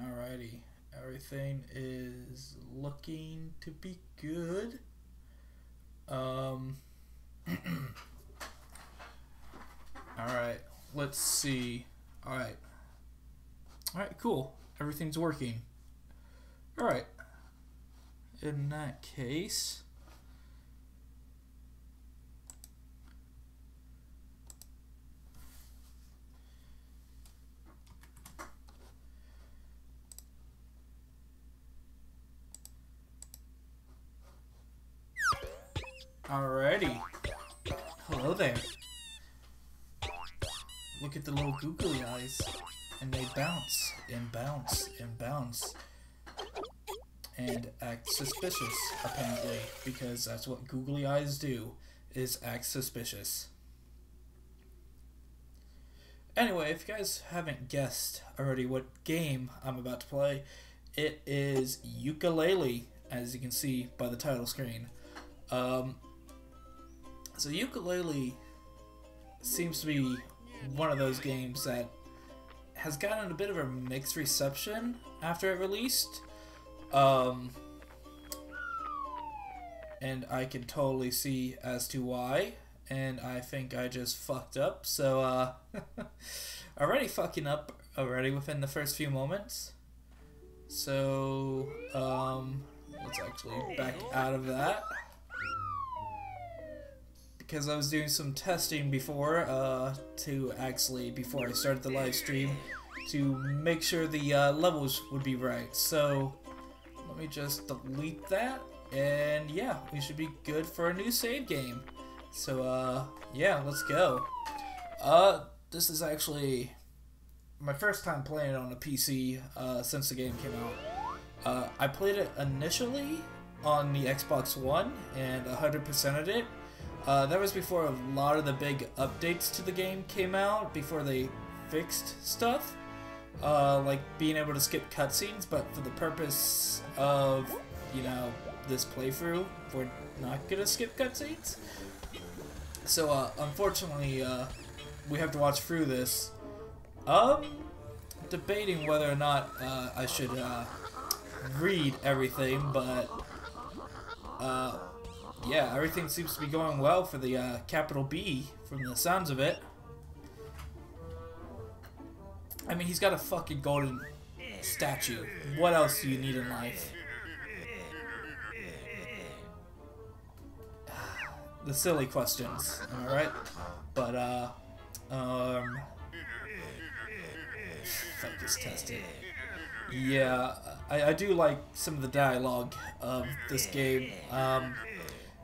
Alrighty, everything is looking to be good. Alright, let's see. Alright, cool. Everything's working. Alright, in that case, alrighty. Hello there. Look at the little googly eyes. And they bounce and bounce and bounce. And act suspicious, apparently. Because that's what googly eyes do, is act suspicious. Anyway, if you guys haven't guessed already what game I'm about to play, it is Yooka Laylee, as you can see by the title screen. So Yooka Laylee seems to be one of those games that has gotten a bit of a mixed reception after it released. And I can totally see as to why. And I think I just fucked up. So, already fucking up already within the first few moments. So, let's actually back out of that. Because I was doing some testing before, before I started the live stream, to make sure the levels would be right. So let me just delete that, and yeah, we should be good for a new save game. So yeah, let's go. This is actually my first time playing it on a PC since the game came out. I played it initially on the Xbox One and 100%ed it. That was before a lot of the big updates to the game came out, before they fixed stuff, like being able to skip cutscenes, but for the purpose of, you know, this playthrough, we're not gonna skip cutscenes. So, unfortunately, we have to watch through this. Debating whether or not I should read everything, but yeah, everything seems to be going well for the capital B, from the sounds of it. I mean, he's got a fucking golden statue. What else do you need in life? The silly questions, alright? But, focus tested. Yeah, I do like some of the dialogue of this game.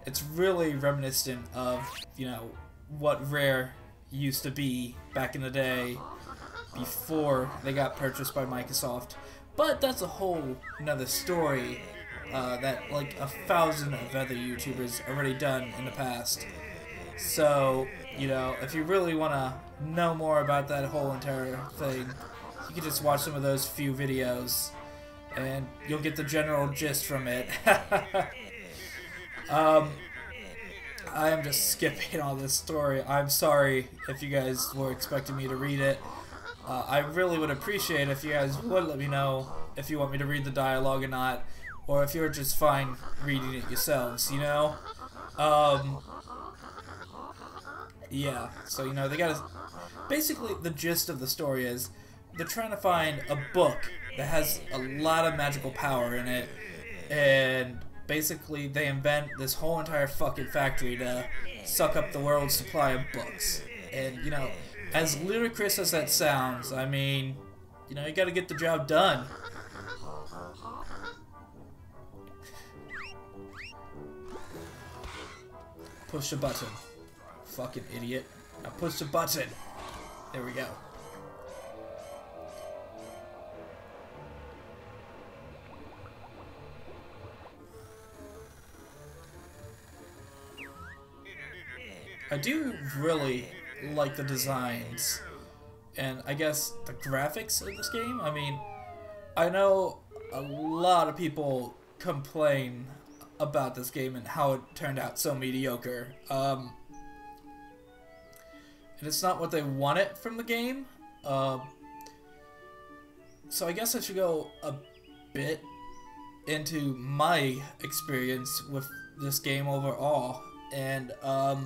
It's really reminiscent of, you know, what Rare used to be back in the day before they got purchased by Microsoft. But that's a whole another story that like 1,000 of other YouTubers already done in the past. So, you know, if you really want to know more about that whole entire thing, you can just watch some of those few videos and you'll get the general gist from it. I am just skipping all this story. I'm sorry if you guys were expecting me to read it. I really would appreciate if you guys would let me know if you want me to read the dialogue or not, or if you're just fine reading it yourselves, you know? Yeah, so, you know, they gotta... Basically, the gist of the story is they're trying to find a book that has a lot of magical power in it, and basically they invent this whole entire fucking factory to suck up the world's supply of books. And, you know, as ludicrous as that sounds, I mean, you know, you gotta get the job done. Push the button. Fucking idiot. Now push the button. There we go. I do really like the designs and I guess the graphics of this game. I mean, I know a lot of people complain about this game and how it turned out so mediocre. and it's not what they wanted from the game. So I guess I should go a bit into my experience with this game overall. And I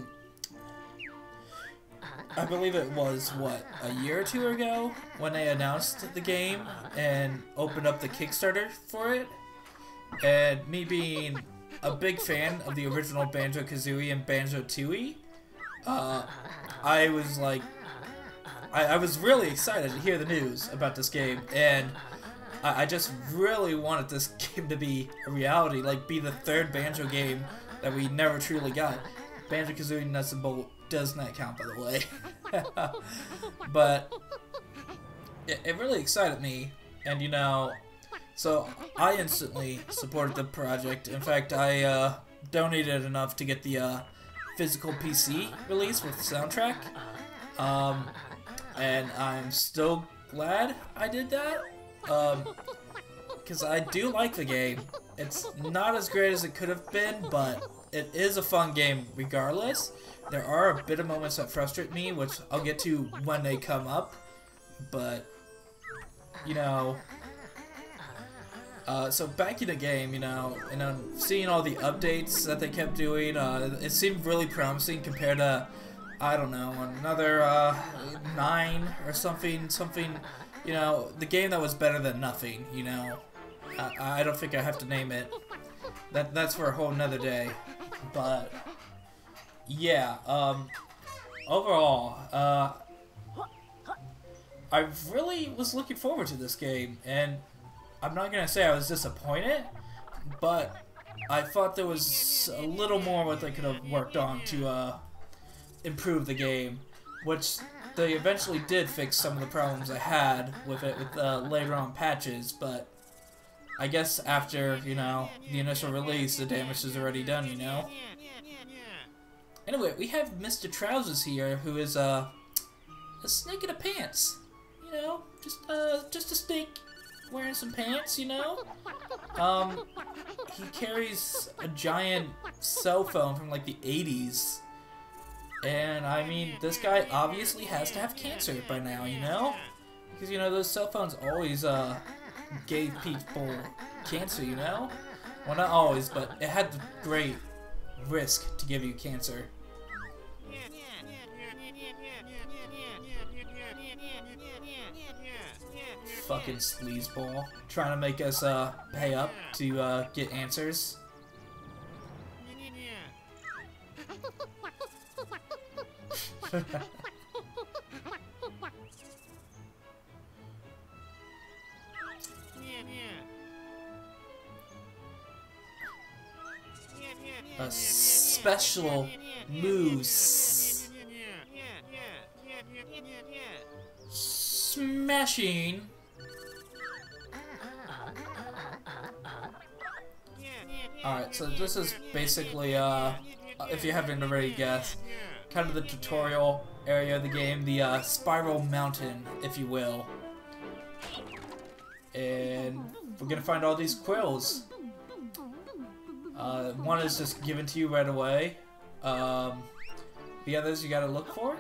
believe it was, what, a year or two ago when they announced the game and opened up the Kickstarter for it. And me being a big fan of the original Banjo-Kazooie and Banjo-Tooie, I was like, I was really excited to hear the news about this game, and I just really wanted this game to be a reality, like be the third Banjo game that we never truly got. Banjo-Kazooie Nuts and Bolt does not count, by the way. But it really excited me, and you know, so I instantly supported the project. In fact, I donated enough to get the physical PC release with the soundtrack. And I'm still glad I did that, because I do like the game. It's not as great as it could have been, but it is a fun game regardless. There are a bit of moments that frustrate me, which I'll get to when they come up, but, you know, so back in the game, you know, and I'm seeing all the updates that they kept doing, it seemed really promising compared to, I don't know, another 9 or something, you know, the game that was better than nothing, you know. I don't think I have to name it. That's for a whole nother day. But yeah, overall, I really was looking forward to this game, and I'm not gonna say I was disappointed, but I thought there was a little more what they could have worked on to improve the game, which they eventually did fix some of the problems I had with it with later on patches, but I guess after, you know, the initial release, the damage is already done, you know? Anyway, we have Mr. Trousers here, who is a snake in a pants, you know? Just a snake wearing some pants, you know? He carries a giant cell phone from like the 80s. And I mean, this guy obviously has to have cancer by now, you know? Because, you know, those cell phones always gave people cancer, you know? Well, not always, but it had the great risk to give you cancer. Fucking sleazeball. Trying to make us pay up to get answers. A special moose. Smashing. Alright, so this is basically, if you haven't already guessed, kind of the tutorial area of the game, the spiral mountain, if you will. And we're gonna find all these quills. One is just given to you right away. The others you gotta look for.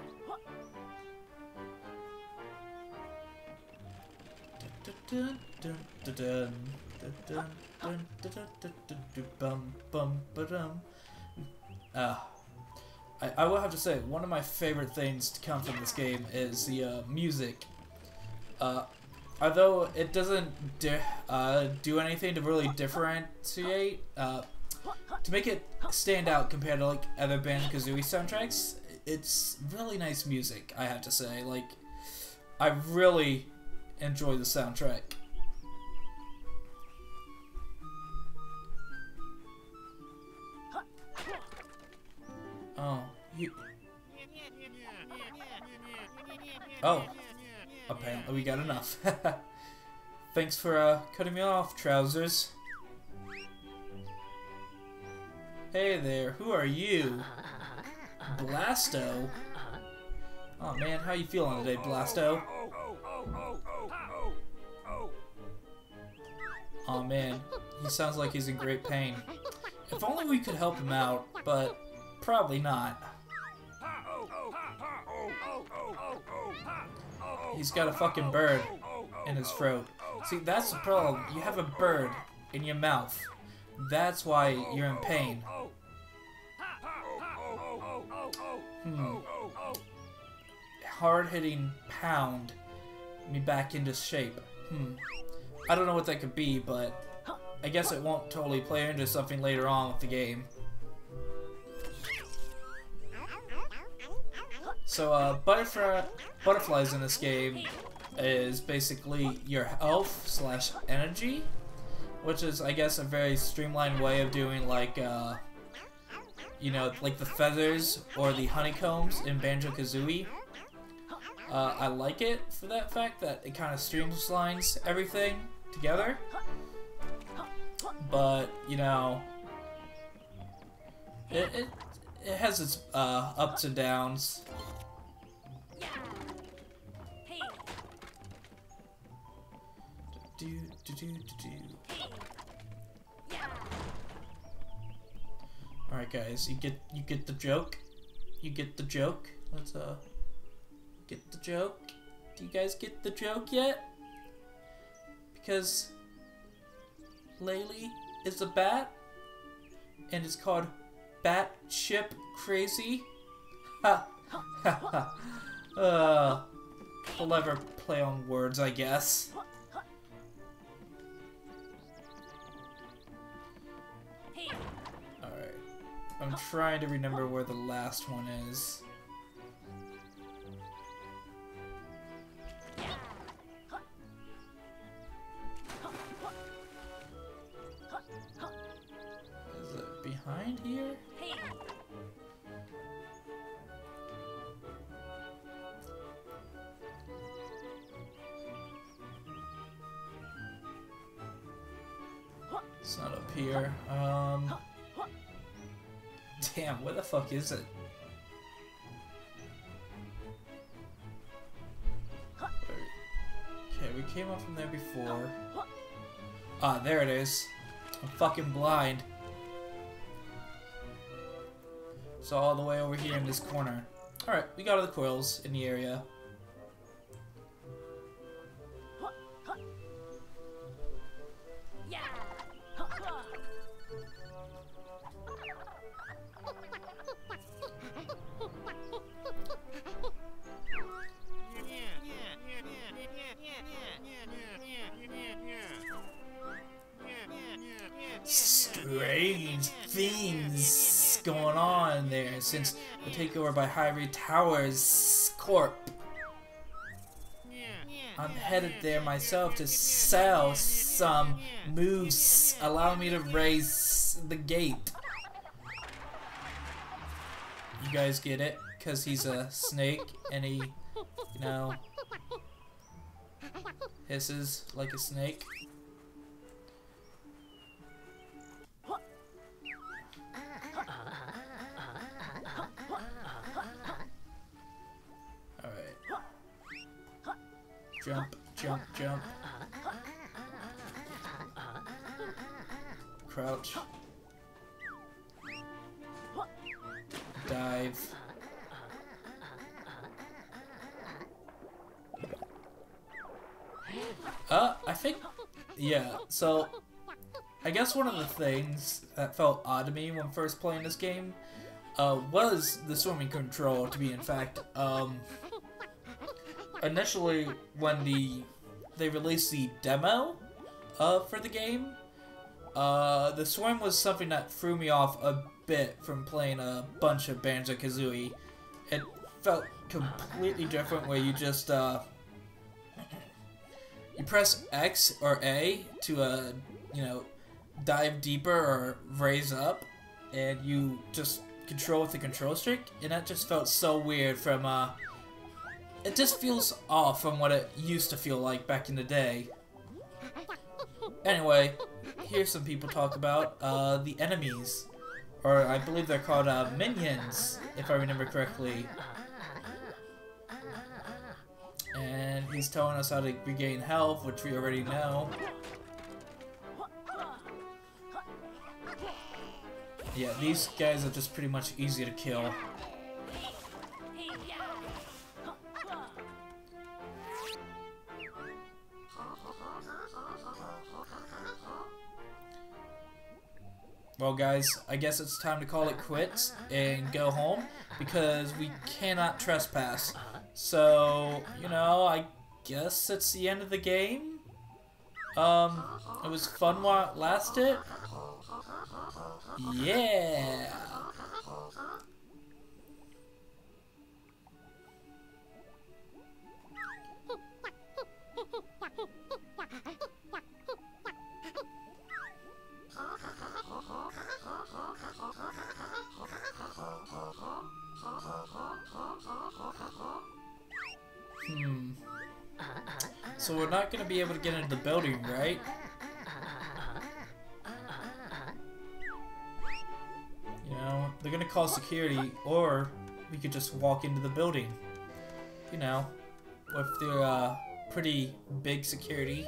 I will have to say, one of my favorite things to come from this game is the music. Although it doesn't do anything to really differentiate, to make it stand out compared to like other Banjo-Kazooie soundtracks, it's really nice music, I have to say. Like, I really enjoy the soundtrack. Oh, oh, apparently we got enough. Thanks for cutting me off, Trousers. Hey there, who are you? Blasto? Oh man, how you feeling today, Blasto? Oh man, he sounds like he's in great pain. If only we could help him out, but probably not. He's got a fucking bird in his throat. See, that's the problem. You have a bird in your mouth. That's why you're in pain. Hard-hitting pound me back into shape. I don't know what that could be, but I guess it won't totally play into something later on with the game. So, butterflies in this game is basically your health slash energy, which is, I guess, a very streamlined way of doing, like, you know, like the feathers or the honeycombs in Banjo-Kazooie. I like it for that fact that it kind of streamlines everything together. But, you know, it has its ups and downs. Alright guys, you get the joke? You get the joke? Let's get the joke? Do you guys get the joke yet? Because Laylee is a bat and it's called Batship Crazy. Ha ha ha. Clever play on words, I guess. I'm trying to remember where the last one is. Is it behind here? It's not up here. Damn, where the fuck is it? Okay, we came up from there before. Ah, there it is. I'm fucking blind. So all the way over here in this corner. Alright, we got all the coils in the area. Strange things going on there since the takeover by Hyrie Towers Corp. I'm headed there myself to sell some moves. Allow me to raise the gate. You guys get it? Because he's a snake and he, you know, hisses like a snake. Jump, jump, jump. Crouch. Dive. I think, yeah, so I guess one of the things that felt odd to me when first playing this game was the swimming control, to be in fact. Initially, when they released the demo for the game, the swim was something that threw me off a bit from playing a bunch of Banjo-Kazooie. It felt completely different, where you just you press X or A to you know, dive deeper or raise up, and you just control with the control stick, and that just felt so weird from it just feels off from what it used to feel like back in the day. Anyway, here's some people talk about the enemies. Or I believe they're called minions, if I remember correctly. And he's telling us how to regain health, which we already know. Yeah, these guys are just pretty much easy to kill. well guys, I guess it's time to call it quits and go home because we cannot trespass. So, you know, I guess it's the end of the game. It was fun while it lasted. Yeah. So we're not going to be able to get into the building, right? You know, they're going to call security, or we could just walk into the building. You know, with their pretty big security.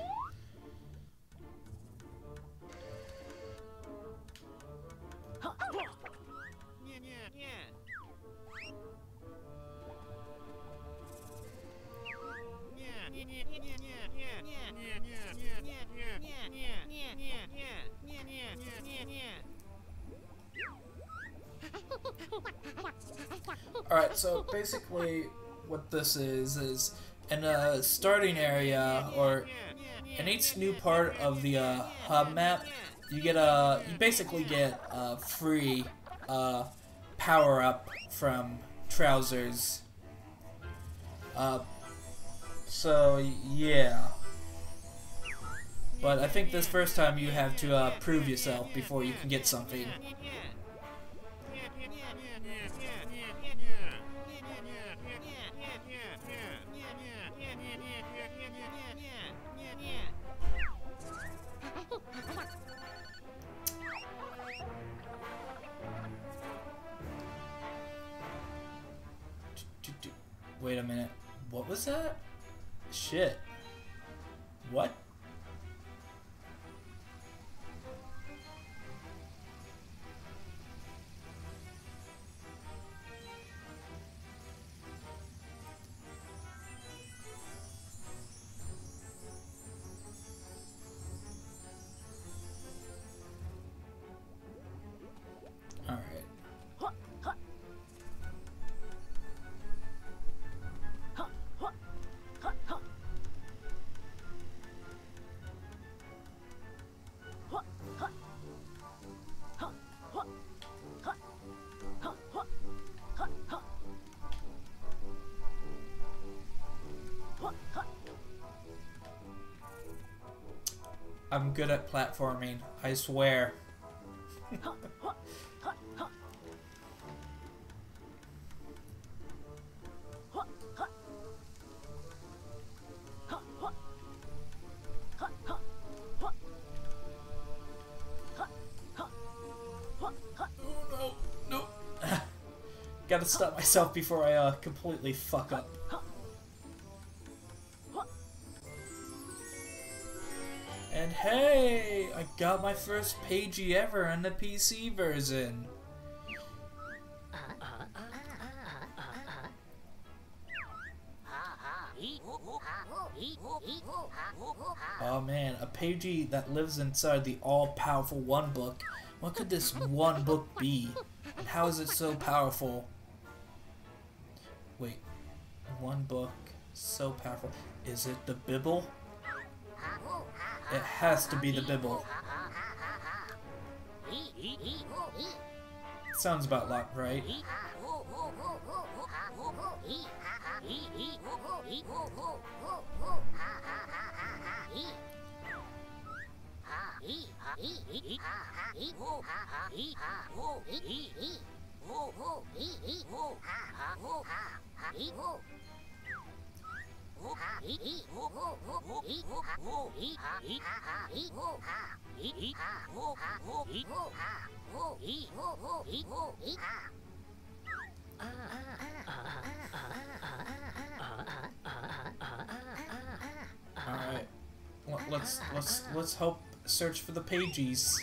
Alright, so basically what this is in a starting area, or in each new part of the hub map, you basically get a free power up from trousers. So yeah. But I think this first time you have to prove yourself before you can get something. Wait a minute. What was that? Shit. What? I'm good at platforming, I swear. Oh no, no. Gotta stop myself before I completely fuck up. And hey, I got my first pagey ever in the PC version. Oh man, a pagey that lives inside the all-powerful one book. What could this one book be? And how is it so powerful? Wait, one book, so powerful. Is it the Bible? It has to be the Bible. Sounds about right. Alright. Let's hope search for the pages.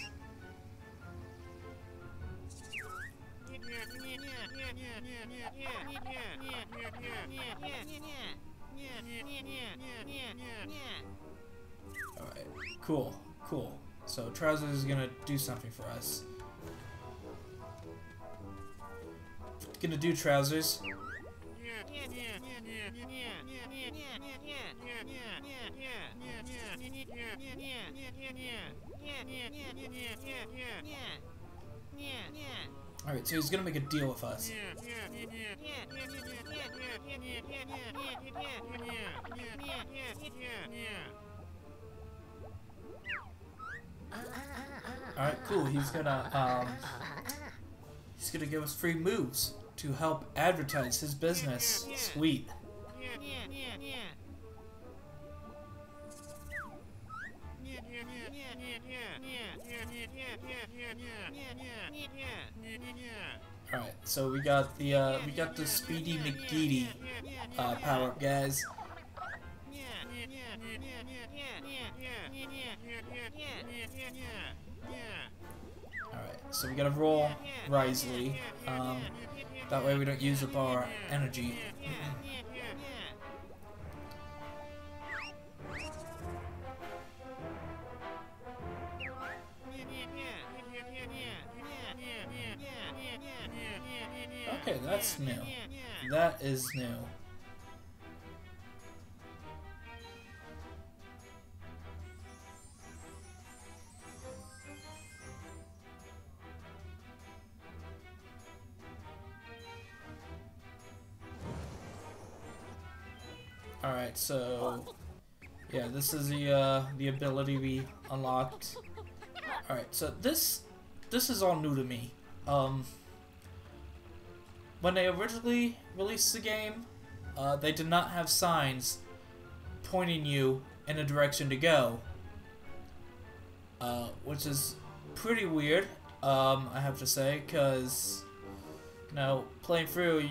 Alright, cool. So Trousers is gonna do something for us. gonna do, Trousers? Alright, so he's gonna make a deal with us. Alright, cool. He's gonna give us free moves to help advertise his business. Sweet. Alright, so we got the Speedy McGeady power up, guys. Alright, so we gotta roll wisely. That way we don't use up our energy. Okay, that's new. That is new. Alright, so yeah, this is the ability we unlocked. Alright, so this is all new to me. When they originally released the game, they did not have signs pointing you in a direction to go, which is pretty weird, I have to say, because, you know, playing through,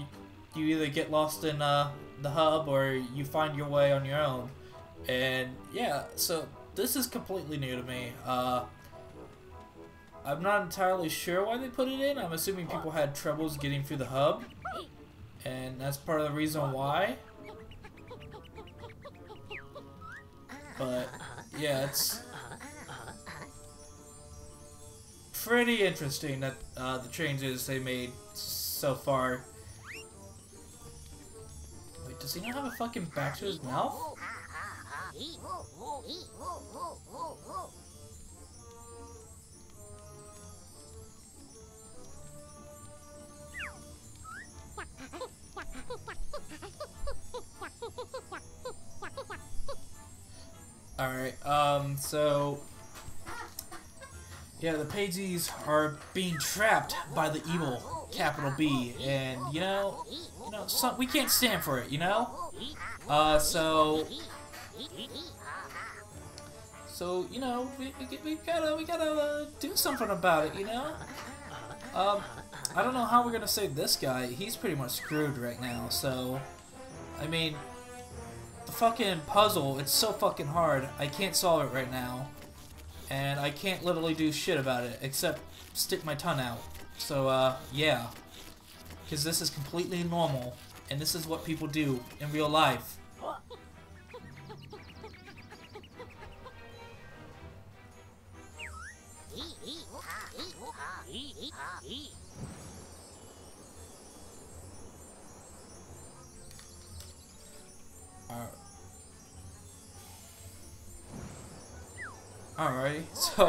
you either get lost in the hub or you find your way on your own. And yeah, so this is completely new to me. I'm not entirely sure why they put it in. I'm assuming people had troubles getting through the hub, and that's part of the reason why. But yeah, it's pretty interesting that the changes they made so far. Wait, does he not have a fucking back to his mouth? Alright, so yeah, the Pages are being trapped by the evil, capital B, and you know, we can't stand for it, you know? So you know, we gotta do something about it, you know? I don't know how we're gonna save this guy. He's pretty much screwed right now, so I mean, the fucking puzzle, it's so fucking hard. I can't solve it right now. And I can't literally do shit about it, except stick my tongue out. So, yeah. Because this is completely normal, and this is what people do in real life. Alright, so,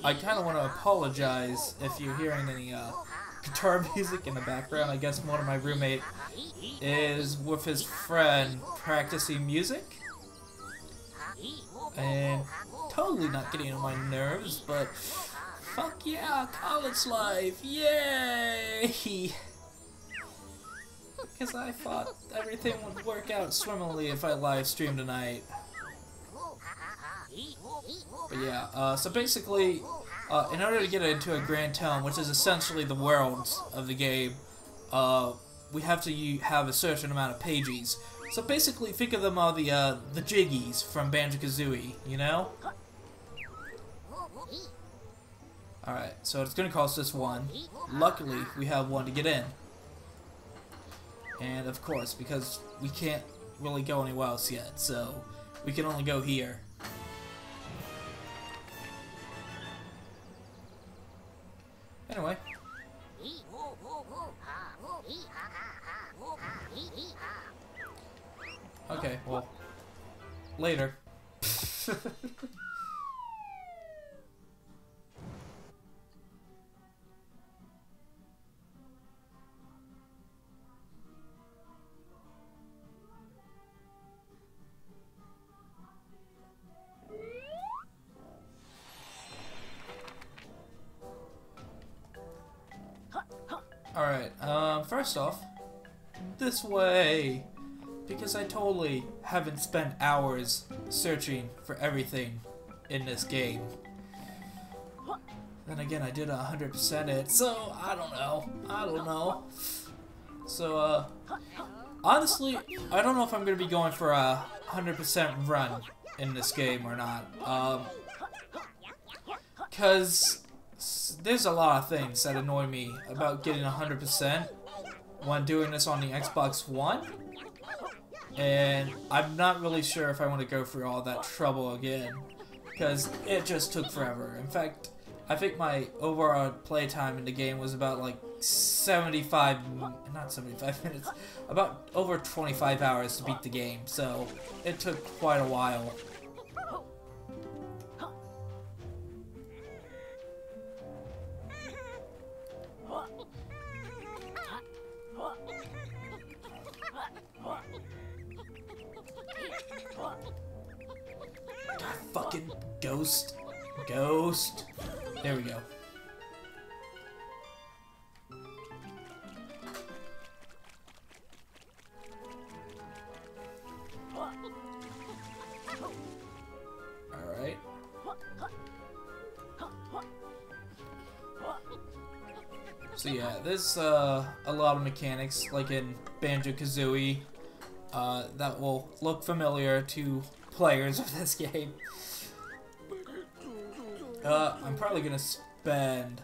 I kind of want to apologize if you're hearing any, guitar music in the background. I guess one of my roommate is with his friend practicing music. And totally not getting on my nerves, but fuck yeah, college life, yay! Because I thought everything would work out swimmingly if I live streamed tonight. But yeah, so basically, in order to get into a Grand Tome, which is essentially the worlds of the game, we have to have a certain amount of pages. So basically, think of them all the Jiggies from Banjo-Kazooie, you know? Alright, so it's gonna cost us one. Luckily, we have one to get in. And of course, because we can't really go anywhere else yet, so we can only go here. Anyway. Okay, well, later. Alright, first off, this way! Because I totally haven't spent hours searching for everything in this game. Then again, I did 100% it, so I don't know. So, honestly, I don't know if I'm gonna be going for a 100% run in this game or not. Cause there's a lot of things that annoy me about getting 100% when doing this on the Xbox One. And I'm not really sure if I want to go through all that trouble again, because it just took forever. In fact, I think my overall playtime in the game was about like not 75 minutes, about over 25 hours to beat the game, so it took quite a while. God, fucking ghost. Ghost. There we go. Alright. So yeah, there's a lot of mechanics, like in Banjo-Kazooie, that will look familiar to players of this game. I'm probably gonna spend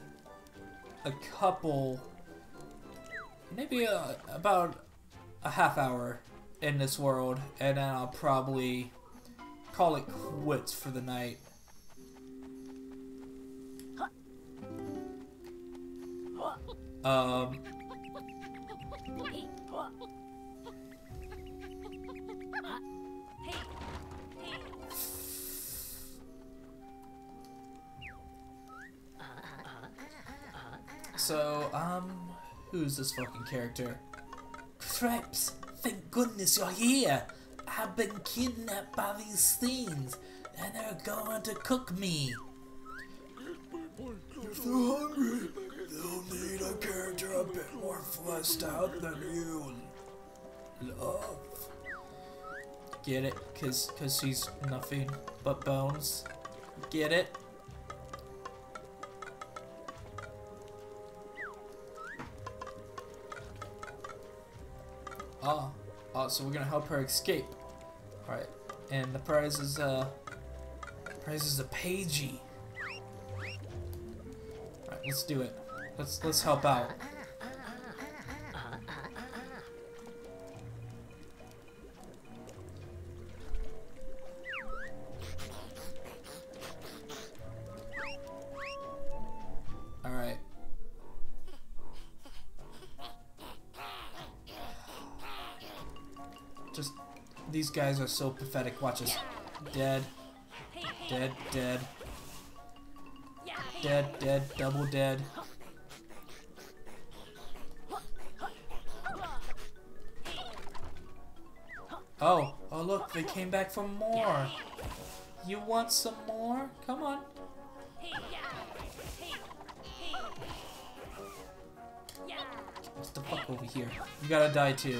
a couple, maybe about a half hour in this world, and then I'll probably call it quits for the night. So, who's this fucking character? Cripes, thank goodness you're here. I've been kidnapped by these things, and they're going to cook me. If they're hungry, they'll need a character a bit more fleshed out than you. Love. Get it? Cause she's nothing but bones. Get it? Oh, so we're gonna help her escape. Alright, and the prize is a pagey. Alright, let's do it. Let's help out. Alright. Just, these guys are so pathetic. Watch us. Dead. Dead, dead. Dead, dead, double dead. Oh, look, they came back for more. You want some more? Come on. Get the fuck over here. You gotta die too.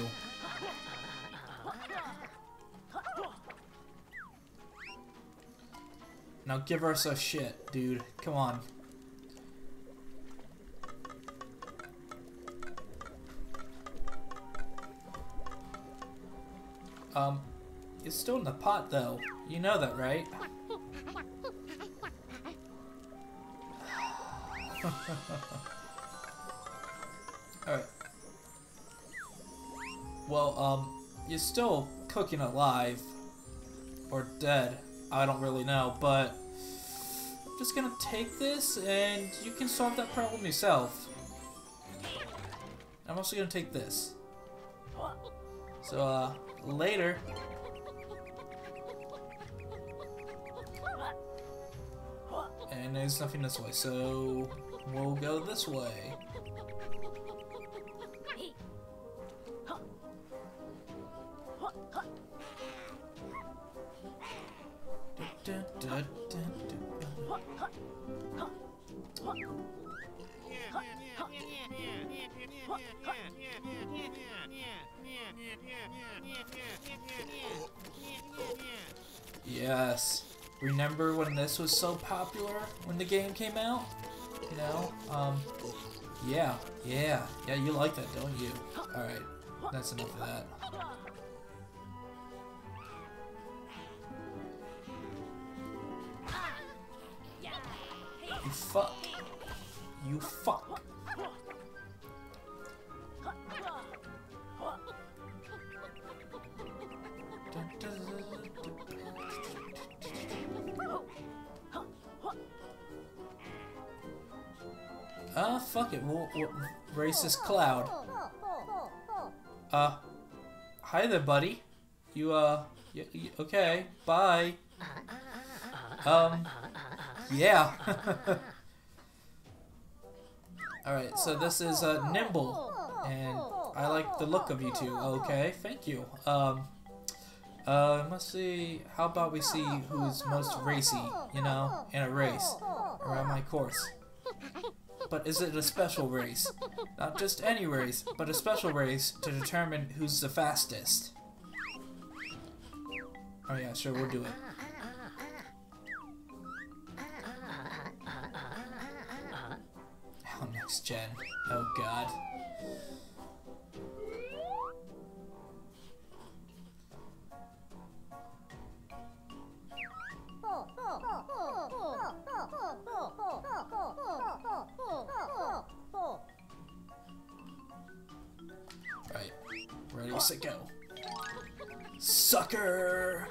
Now give us a shit, dude. Come on. It's still in the pot though. You know that, right? Alright. Well, you're still cooking alive. Or dead. I don't really know, but I'm just gonna take this and you can solve that problem yourself. I'm also gonna take this. So, later. And there's nothing this way, so we'll go this way. Yes. Remember when this was so popular when the game came out? You know? Yeah, you like that, don't you? Alright, that's enough of that. You fuck. You fuck. Fuck it, we'll race this cloud. Hi there, buddy. You, okay, bye. Yeah. Alright, so this is, Nimble, and I like the look of you two. Okay, thank you. Let's see, how about we see who's most racy, you know, in a race around my course. But is it a special race? Not just any race, but a special race to determine who's the fastest. Oh yeah, sure, we'll do it. Oh, next gen. Oh god. Right. Ready, set, go. Sucker!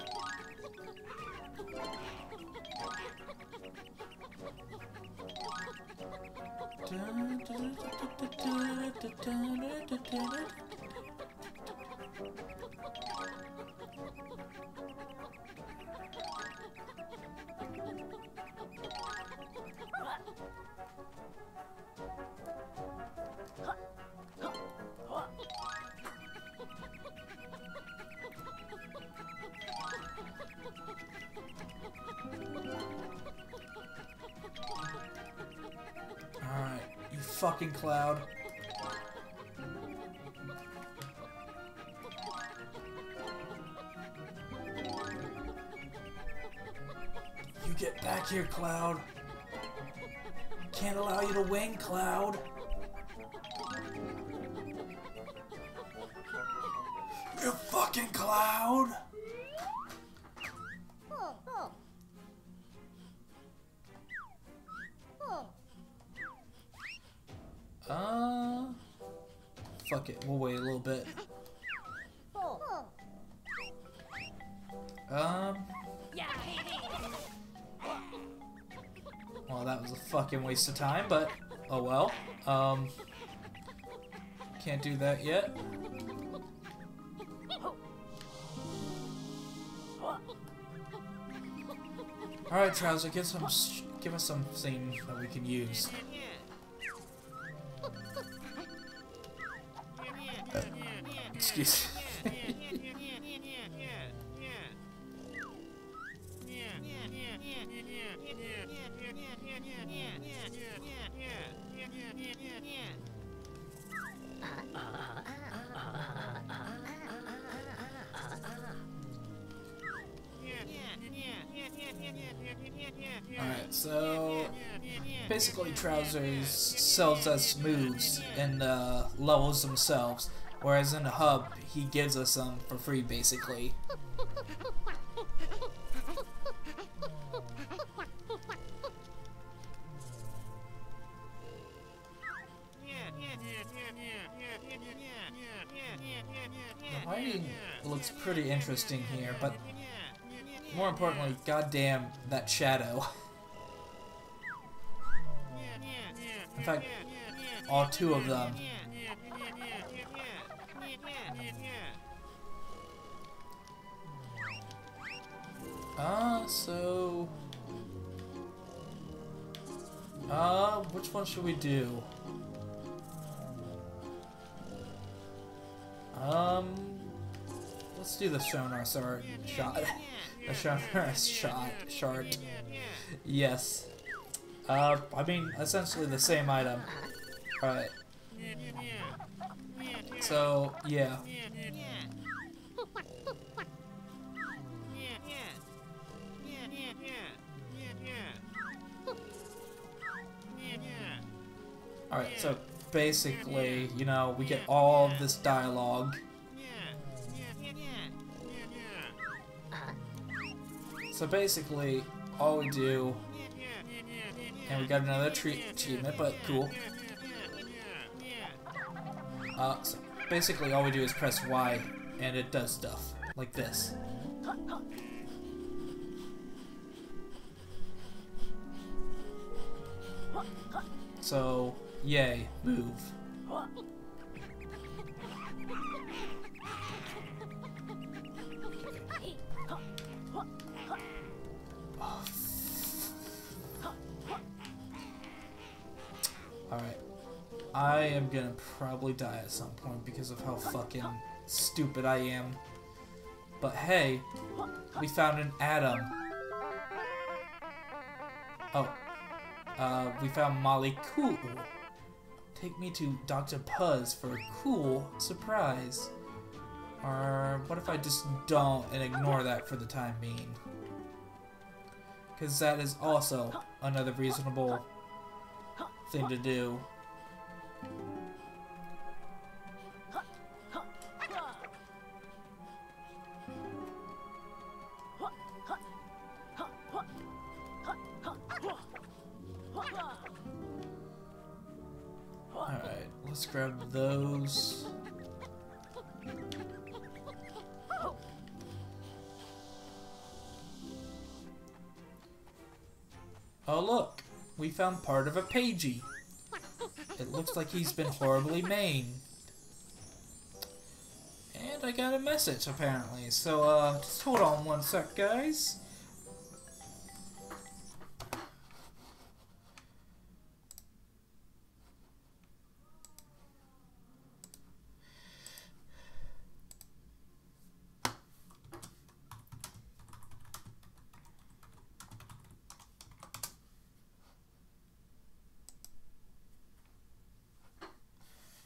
Alright, you fucking cloud. You get back here, Cloud. Can't allow you to win, Cloud. You fucking Cloud! Fuck it, we'll wait a little bit. Well, that was a fucking waste of time, but oh well. Can't do that yet. Alright, Trouser, give us something that we can use. Excuse me. Alright, so basically Trousers sells us moves and levels themselves, whereas in the hub he gives us them for free basically. The lighting looks pretty interesting here, but more importantly, goddamn that shadow. In fact, all two of them. So... which one should we do? Let's do the Shonar shot. The Shonar shard. Yes. I mean, essentially the same item. Alright. So, yeah. Alright, so basically, you know, we get all of this dialogue. So basically, all we do, and we got another achievement, but cool. So basically, all we do is press Y, and it does stuff like this. So, yay, move. Alright. I am gonna probably die at some point because of how fucking stupid I am. But hey, we found an atom. Oh. We found Molly Cool. Take me to Dr. Puzz for a cool surprise. Or what if I just don't and ignore that for the time being? Because that is also another reasonable thing to do. Alright, let's grab those. Oh look, we found part of a pagey. It looks like he's been horribly maimed. And I got a message apparently, so just hold on one sec, guys.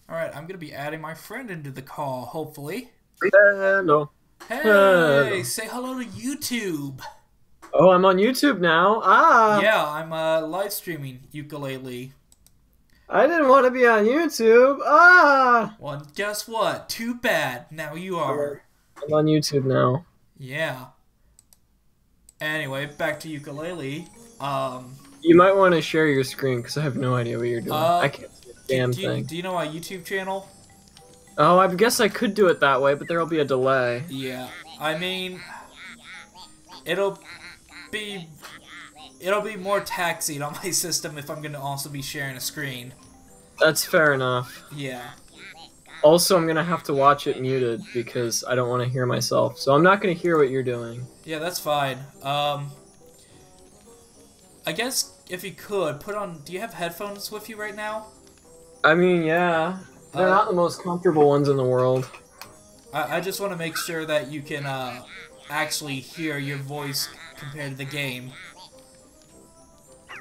Alright, I'm gonna be adding my friend into the call, hopefully. Hello. Hey, Hello. say hello to YouTube. Oh, I'm on YouTube now. Ah! Yeah, I'm live streaming Yooka Laylee. I didn't want to be on YouTube. Ah! Well, guess what? Too bad. Now you are. I'm on YouTube now. Yeah. Anyway, back to Yooka Laylee. You might want to share your screen because I have no idea what you're doing. I can't see a damn thing. Do you know my YouTube channel? Oh, I guess I could do it that way, but there'll be a delay. Yeah. I mean, it'll be more taxied on my system if I'm gonna also be sharing a screen. That's fair enough. Yeah. Also, I'm gonna have to watch it muted because I don't want to hear myself. So I'm not gonna hear what you're doing. Yeah, that's fine. I guess if you could put on. Do you have headphones with you right now? I mean, yeah. They're not the most comfortable ones in the world. I just want to make sure that you can actually hear your voice compared to the game.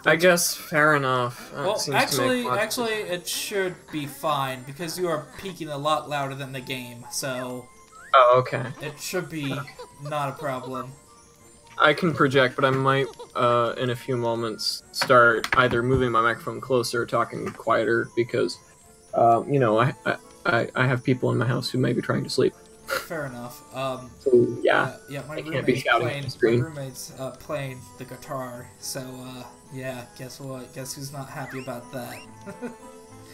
I guess fair enough. Well, actually, it should be fine because you are peaking a lot louder than the game, so. Oh, okay. It should be not a problem. I can project, but I might, in a few moments, start either moving my microphone closer or talking quieter because, you know, I have people in my house who may be trying to sleep. Fair enough. So, yeah, my I can't be shouting at the screen. My roommate's playing the guitar, so, yeah, guess what? Guess who's not happy about that?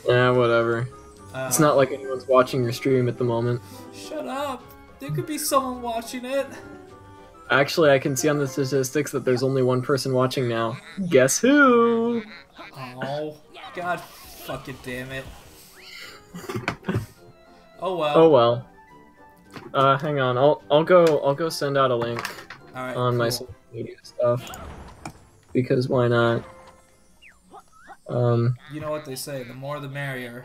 Yeah, whatever. It's not like anyone's watching your stream at the moment. Shut up! There could be someone watching it! Actually, I can see on the statistics that there's only one person watching now. Guess who? Oh, god fucking damn it. Oh well. Oh well. Hang on. I'll go send out a link Alright, on cool. my media stuff because why not? You know what they say, the more the merrier.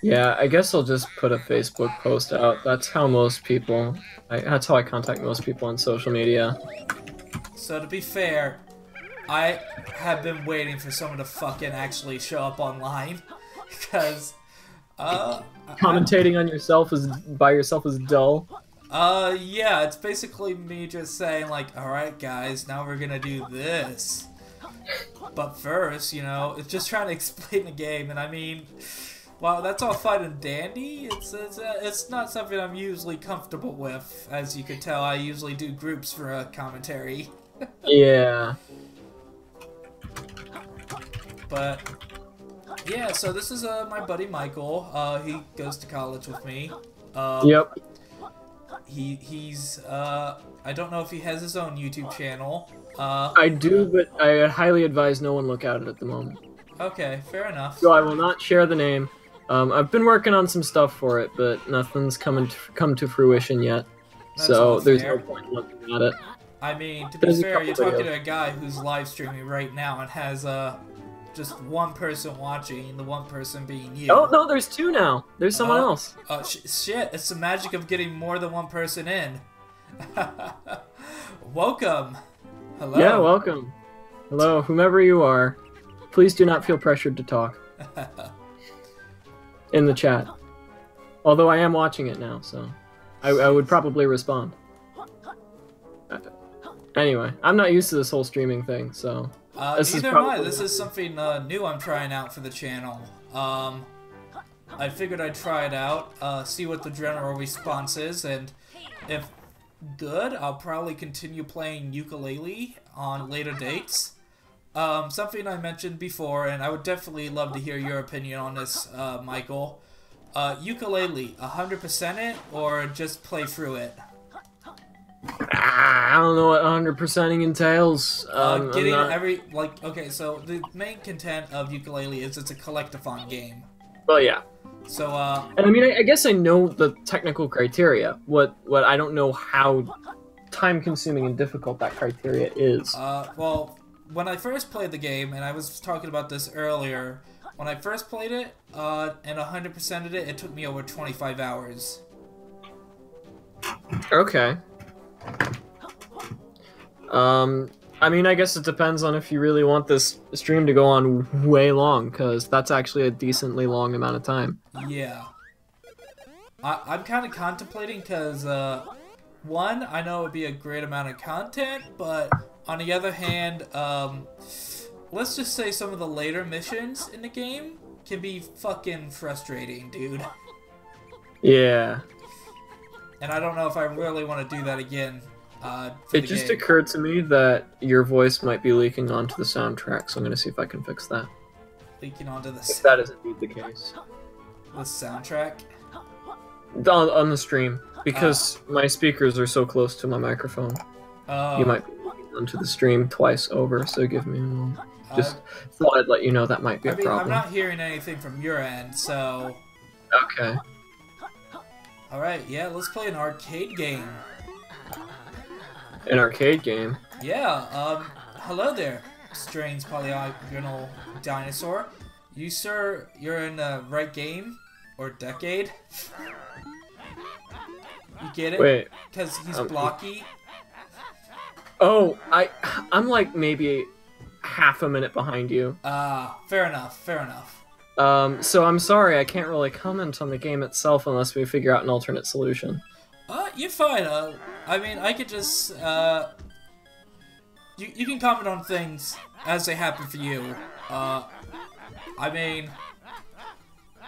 Yeah, I guess I'll just put a Facebook post out. That's how most people, that's how I contact most people on social media. So to be fair, I have been waiting for someone to fucking actually show up online, because, Commentating on yourself by yourself is dull. yeah, it's basically me just saying, like, alright guys, now we're gonna do this. But first, you know, it's just trying to explain the game, and I mean, well, that's all fine and dandy. It's not something I'm usually comfortable with. As you can tell, I usually do groups for commentary. Yeah. But yeah, so this is my buddy Michael. He goes to college with me. Yep. He's I don't know if he has his own YouTube channel. I do, but I highly advise no one look at it at the moment. Okay, fair enough. So I will not share the name. I've been working on some stuff for it, but nothing's come to fruition yet. That's so all there's fair. no point in looking at it. I mean, to be There's a fair, couple you're talking videos. to a guy who's live streaming right now and has just one person watching, the one person being you. Oh no, there's two now. There's someone else. Shit, it's the magic of getting more than one person in. Welcome. Hello. Yeah, welcome. Hello, whomever you are. Please do not feel pressured to talk in the chat. Although I am watching it now, so I would probably respond. Anyway, I'm not used to this whole streaming thing, so Neither am I. This is something new I'm trying out for the channel. I figured I'd try it out, see what the general response is, and if good, I'll probably continue playing Yooka Laylee on later dates. Something I mentioned before, and I would definitely love to hear your opinion on this, Michael. Yooka Laylee, 100% it, or just play through it? I don't know what 100%ing entails. Getting I'm not... every, like, okay, so the main content of Yooka Laylee is it's a collectathon game. Well, yeah. So, and I mean, I guess I know the technical criteria. What I don't know how time-consuming and difficult that criteria is. Well, when I first played the game, and I was talking about this earlier, when I first played it, and 100%ed it, it took me over 25 hours. Okay. I mean, I guess it depends on if you really want this stream to go on way long, because that's actually a decently long amount of time. Yeah. I'm kind of contemplating, because, one, I know it would be a great amount of content, but on the other hand, let's just say some of the later missions in the game can be fucking frustrating, dude. Yeah. And I don't know if I really want to do that again. It just occurred to me that your voice might be leaking onto the soundtrack, so I'm going to see if I can fix that. Leaking onto the If that is indeed the case. The soundtrack? On the stream, because my speakers are so close to my microphone. Oh. You might be leaking onto the stream twice over, so give me a moment. Just thought I'd let you know that might be a problem. I'm not hearing anything from your end, so... Okay. Alright, yeah, let's play an arcade game. An arcade game? Yeah, hello there, strange polygonal dinosaur. You, sir, you're in the right game? Or decade? You get it? Wait. Because he's blocky? Oh, I'm like maybe half a minute behind you. Fair enough, fair enough. So I'm sorry, I can't really comment on the game itself unless we figure out an alternate solution. You're fine, I mean, I could just, you can comment on things as they happen for you. I mean,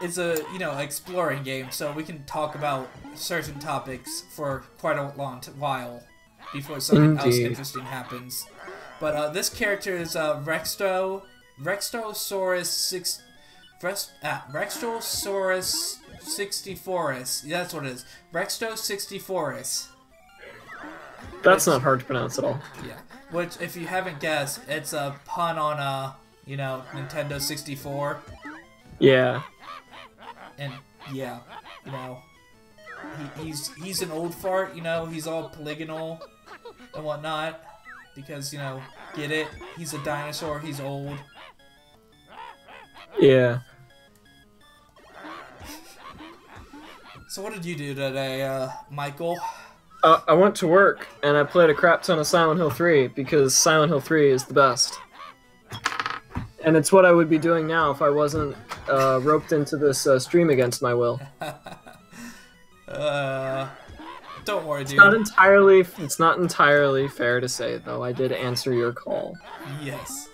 it's a, you know, exploring game, so we can talk about certain topics for quite a long while before something else interesting happens. But, this character is, Rextosaurus Rextosaurus 64us. Yeah, that's what it is. Rexto 64us. That's not hard to pronounce at all. Yeah. Which, if you haven't guessed, it's a pun on, you know, Nintendo 64. Yeah. And, yeah, you know. he's an old fart, you know, he's all polygonal and whatnot. Because, you know, get it? He's a dinosaur, he's old. Yeah. So what did you do today, Michael? I went to work, and I played a crap ton of Silent Hill 3, because Silent Hill 3 is the best. And it's what I would be doing now if I wasn't roped into this stream against my will. Don't worry, dude. It's not entirely fair to say, though. I did answer your call. Yes.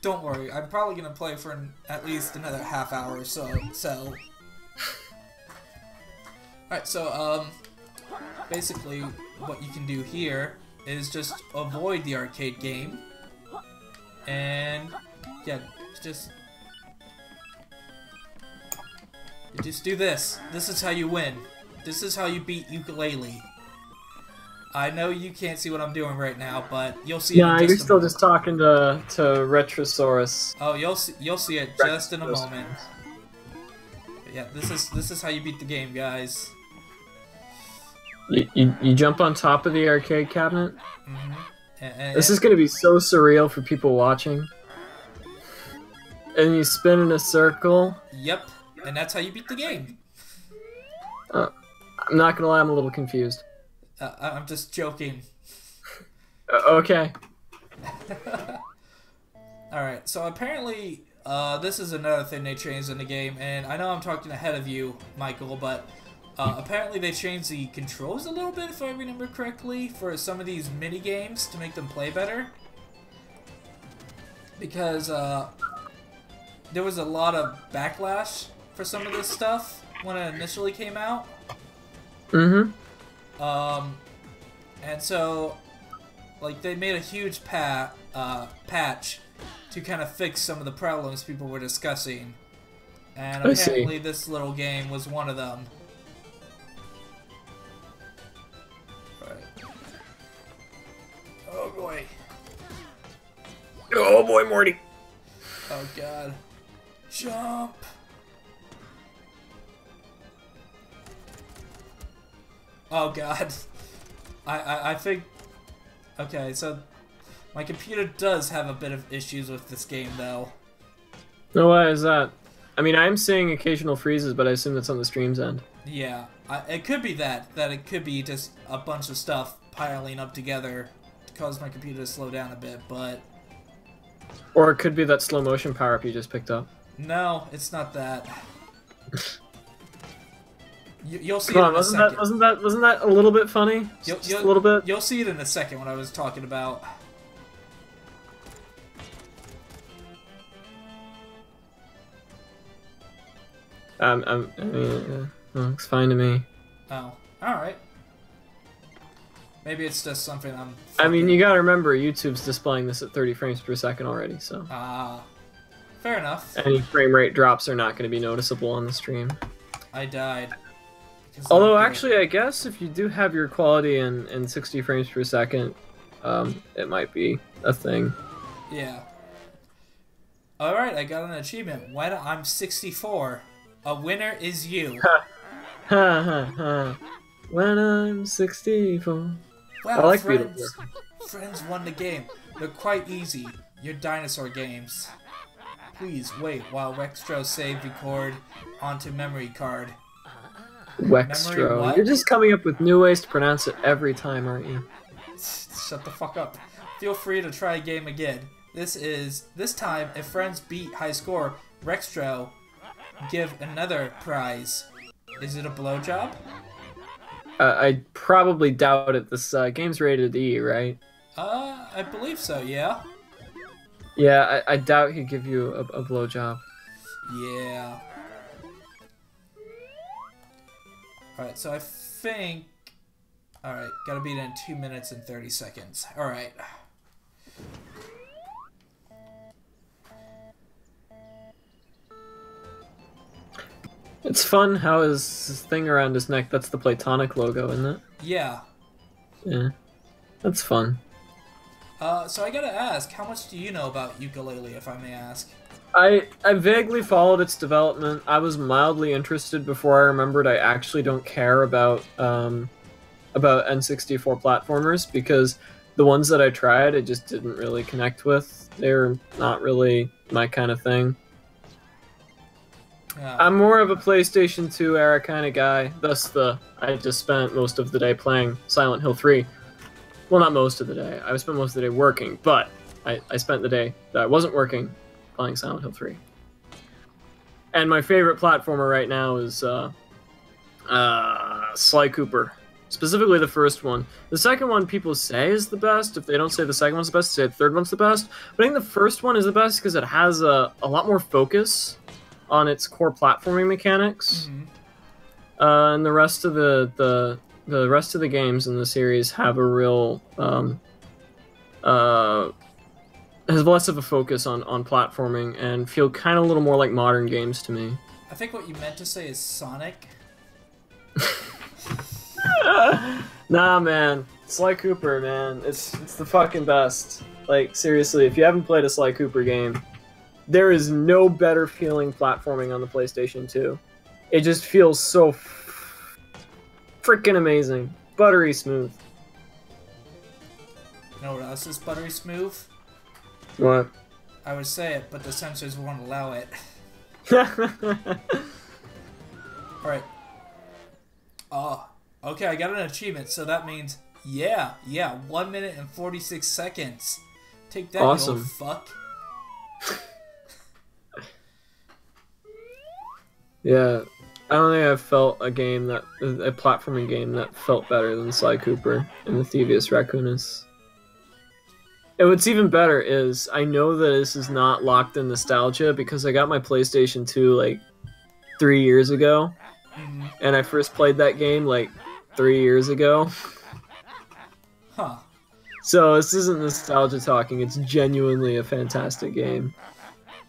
Don't worry. I'm probably gonna play for at least another half hour or so. Alright, so, basically, what you can do here is just avoid the arcade game. And, yeah, just do this. This is how you win. This is how you beat Yooka Laylee. I know you can't see what I'm doing right now, but you'll see. Yeah, you're still just talking to Retrosaurus. Oh, you'll see it just in a moment. But yeah, this is how you beat the game, guys. You jump on top of the arcade cabinet. Mm-hmm. This is gonna be so surreal for people watching. And you spin in a circle. Yep. And that's how you beat the game. I'm not gonna lie, I'm a little confused. I'm just joking. Okay. Alright, so apparently, this is another thing they changed in the game, and I know I'm talking ahead of you, Michael, but apparently they changed the controls a little bit, if I remember correctly, for some of these mini-games to make them play better. Because, there was a lot of backlash for some of this stuff when it initially came out. Mm-hmm. And so, like, they made a huge patch to kind of fix some of the problems people were discussing. And apparently this little game was one of them. Right. Oh boy. Oh boy, Morty. Oh god. Jump! Oh god. I think... Okay, so... My computer does have a bit of issues with this game, though. No, why is that? I mean, I'm seeing occasional freezes, but I assume that's on the stream's end. Yeah. It could be that it could be just a bunch of stuff piling up together to cause my computer to slow down a bit, but... Or it could be that slow motion power-up you just picked up. No, it's not that. You'll see Come on, it in a second. wasn't that a little bit funny? Just a little bit. You'll see it in a second what I was talking about. I mean, looks fine to me. Oh, all right. Maybe it's just something I'm... I mean, you gotta remember, YouTube's displaying this at 30 frames per second already, so... fair enough. Any frame rate drops are not going to be noticeable on the stream. I died. Although, actually, I guess if you do have your quality in 60 frames per second, it might be a thing. Yeah. Alright, I got an achievement. When I'm 64, a winner is you. Ha ha ha. When I'm 64. Wow, I like friends won the game. They're quite easy. Your dinosaur games. Please wait while Rextro save record onto memory card. Wextro. You're just coming up with new ways to pronounce it every time, aren't you? Shut the fuck up. Feel free to try a game again. This time, if friends beat high score, Rextro give another prize. Is it a blowjob? I probably doubt it. This game's rated E, right? I believe so, yeah. Yeah, I doubt he'd give you a blowjob. Yeah. Alright, so I think... Alright, gotta beat it in 2 minutes and 30 seconds. Alright. It's fun how his thing around his neck, that's the Platonic logo, isn't it? Yeah. Yeah. That's fun. So I gotta ask, how much do you know about Yooka Laylee, if I may ask? I vaguely followed its development. I was mildly interested before I remembered I actually don't care about N64 platformers, because the ones that I tried I just didn't really connect with. They're not really my kind of thing. Yeah. I'm more of a PlayStation 2 era kind of guy, thus I just spent most of the day playing Silent Hill 3. Well, not most of the day. I spent most of the day working, but I spent the day that I wasn't working playing Silent Hill 3. And my favorite platformer right now is Sly Cooper. Specifically the first one. The second one people say is the best. If they don't say the second one's the best, they say the third one's the best. But I think the first one is the best because it has a lot more focus on its core platforming mechanics. Mm-hmm. And the rest of the rest of the games in the series have a real has less of a focus on platforming and feel kind of a little more like modern games to me. I think what you meant to say is Sonic. Nah, man. Sly Cooper, man. It's the fucking best. Like, seriously, if you haven't played a Sly Cooper game, there is no better feeling platforming on the PlayStation 2. It just feels so freaking amazing. Buttery smooth. You know what else is buttery smooth? What? I would say it, but the censors won't allow it. Alright. Oh, okay, I got an achievement, so that means, yeah, 1 minute and 46 seconds. Take that, awesome. You old fuck. Yeah, I don't think I've felt a platforming game that felt better than Sly Cooper and the Thievius Raccoonus. And what's even better is, I know that this is not locked in nostalgia because I got my PlayStation 2 like 3 years ago. Mm-hmm. And I first played that game like 3 years ago. Huh. So this isn't nostalgia talking, it's genuinely a fantastic game.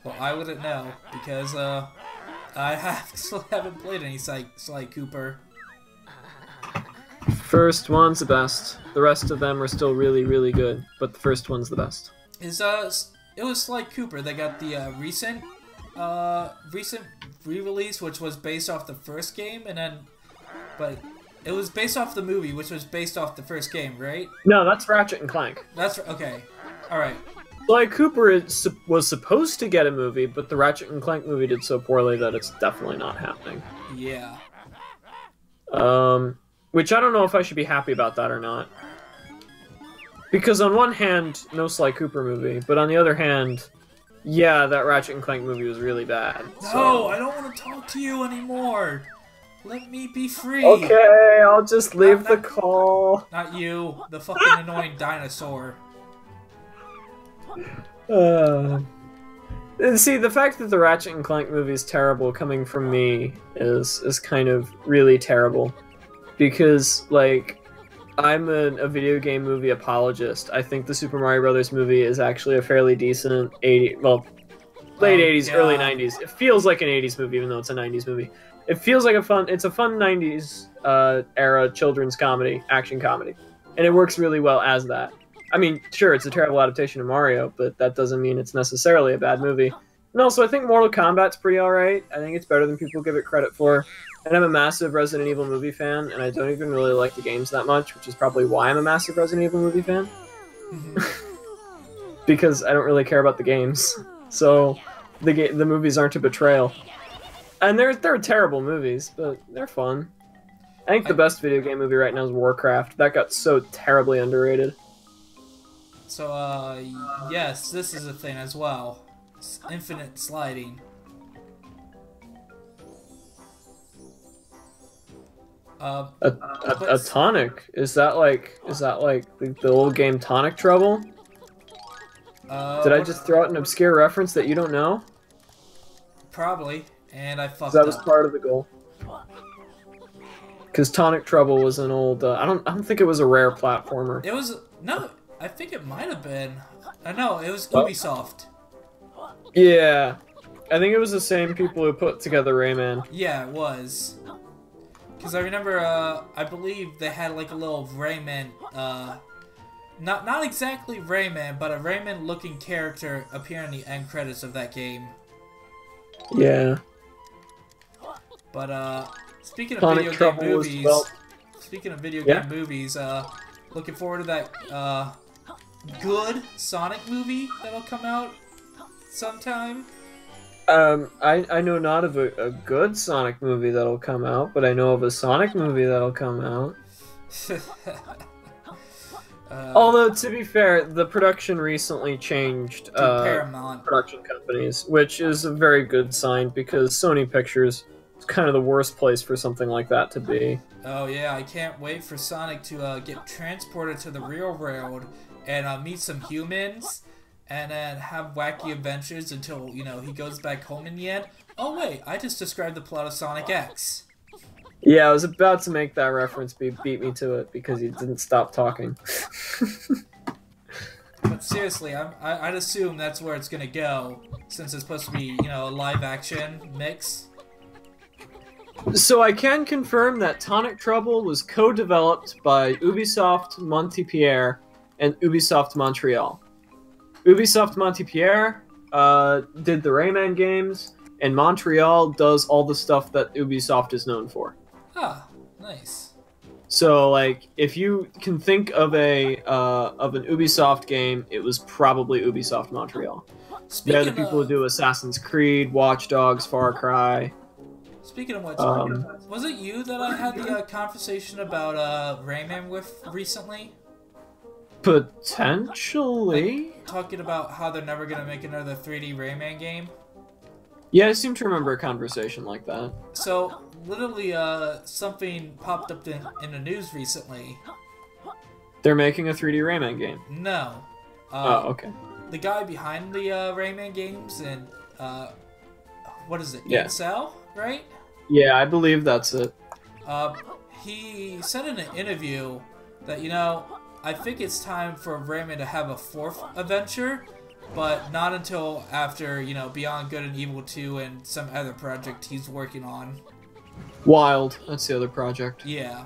Well, I wouldn't know, because, still haven't played any Sly Cooper. First one's the best. The rest of them are still really, really good, but the first one's the best. It was Sly Cooper that got the recent re-release, which was based off the first game, but it was based off the movie, which was based off the first game, right? No, that's Ratchet and Clank. That's okay. All right. Sly Cooper was supposed to get a movie, but the Ratchet and Clank movie did so poorly that it's definitely not happening. Yeah. Which I don't know if I should be happy about that or not. Because on one hand, no Sly Cooper movie, but on the other hand, yeah, that Ratchet and Clank movie was really bad. No, so. I don't want to talk to you anymore. Let me be free. Okay, I'll just leave the call. Not you, the fucking annoying dinosaur. See, the fact that the Ratchet and Clank movie is terrible coming from me is kind of really terrible. Because, like, I'm a video game movie apologist. I think the Super Mario Brothers movie is actually a fairly decent late 80s, yeah. early 90s. It feels like an 80s movie, even though it's a 90s movie. It feels like it's a fun 90s era children's comedy, action comedy. And it works really well as that. I mean, sure, it's a terrible adaptation of Mario, but that doesn't mean it's necessarily a bad movie. And also, I think Mortal Kombat's pretty alright. I think it's better than people give it credit for. And I'm a massive Resident Evil movie fan, and I don't even really like the games that much, which is probably why I'm a massive Resident Evil movie fan. Because I don't really care about the games. So, the movies aren't a betrayal. And they're terrible movies, but they're fun. I think the best video game movie right now is Warcraft. That got so terribly underrated. So, yes, this is a thing as well. Infinite sliding. A tonic? Is that like the old game Tonic Trouble? Did I just throw out an obscure reference that you don't know? Probably, and I fucked That up. was part of the goal. Because Tonic Trouble was an old. I don't think it was a Rare platformer. It was no. I think it might have been. No, it was Ubisoft. Yeah, I think it was the same people who put together Rayman. Yeah, it was. Because I remember, I believe they had like a little Rayman, not exactly Rayman, but a Rayman-looking character appear in the end credits of that game. Yeah. But speaking of Sonic video game Trouble was movies, developed. speaking of video Yeah. game movies, looking forward to that good Sonic movie that'll come out sometime. I know not of a good Sonic movie that'll come out, but I know of a Sonic movie that'll come out. Although, to be fair, the production recently changed Paramount. production companies, which is a very good sign because Sony Pictures is kind of the worst place for something like that to be. Oh yeah, I can't wait for Sonic to get transported to the real world and meet some humans, and then have wacky adventures until, you know, he goes back home in the end. Oh wait, I just described the plot of Sonic X. Yeah, I was about to make that reference, but you beat me to it because you didn't stop talking. But seriously, I'd assume that's where it's gonna go, since it's supposed to be, you know, a live-action mix. So I can confirm that Tonic Trouble was co-developed by Ubisoft Montpellier and Ubisoft Montreal. Ubisoft Montpellier did the Rayman games, and Montreal does all the stuff that Ubisoft is known for. Ah, nice. So, like, if you can think of an Ubisoft game, it was probably Ubisoft Montreal. They're the people who do Assassin's Creed, Watch Dogs, Far Cry. Speaking of which, was it you that I had the conversation about Rayman with recently? Potentially. Like, talking about how they're never gonna make another 3D Rayman game. Yeah, I seem to remember a conversation like that. So, literally, something popped up in the news recently. They're making a 3D Rayman game. No. Oh, okay. The guy behind the Rayman games and, what is it? Yeah. Wesall, right? Yeah, I believe that's it. He said in an interview that, you know, I think it's time for Rayman to have a fourth adventure, but not until after, you know, Beyond Good and Evil 2 and some other project he's working on. Wild, that's the other project. Yeah.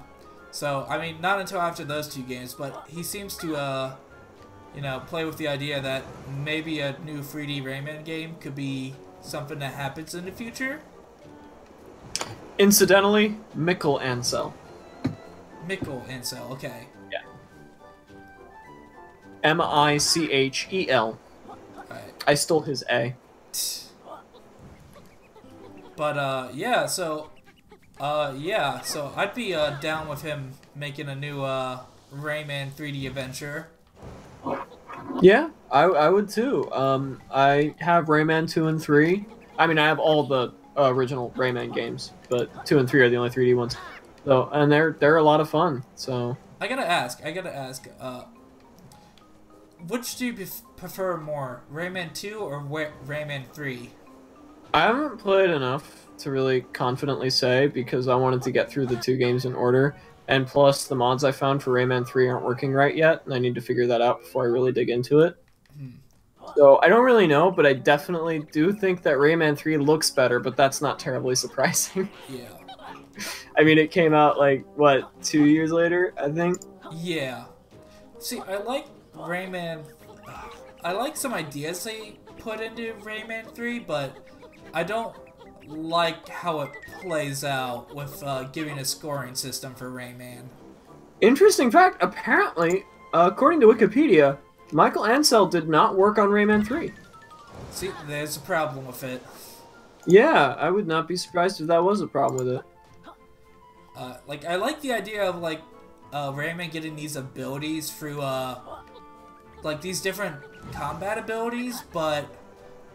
So, I mean, not until after those two games, but he seems to, you know, play with the idea that maybe a new 3D Rayman game could be something that happens in the future. Incidentally, Mikkel Ansel. Mikkel Ansel, okay. Yeah. Michel. Alright. I stole his A. But, yeah, so I'd be, down with him making a new, Rayman 3D adventure. Yeah, I would too. I have Rayman 2 and 3. I mean, I have all the original Rayman games, but 2 and 3 are the only 3D ones. So, and they're a lot of fun. So I gotta ask, which do you prefer more, Rayman 2 or Rayman 3? I haven't played enough to really confidently say because I wanted to get through the 2 games in order. And plus, the mods I found for Rayman 3 aren't working right yet, and I need to figure that out before I really dig into it. So, I don't really know, but I definitely do think that Rayman 3 looks better, but that's not terribly surprising. Yeah. I mean, it came out, like, what, 2 years later, I think? Yeah. See, I like Rayman... I like some ideas they put into Rayman 3, but I don't like how it plays out with giving a scoring system for Rayman. Interesting fact, apparently, according to Wikipedia, Michael Ansel did not work on Rayman 3. See, there's a problem with it. Yeah, I would not be surprised if that was a problem with it. Like, I like the idea of, like, Rayman getting these abilities through, like, these different combat abilities, but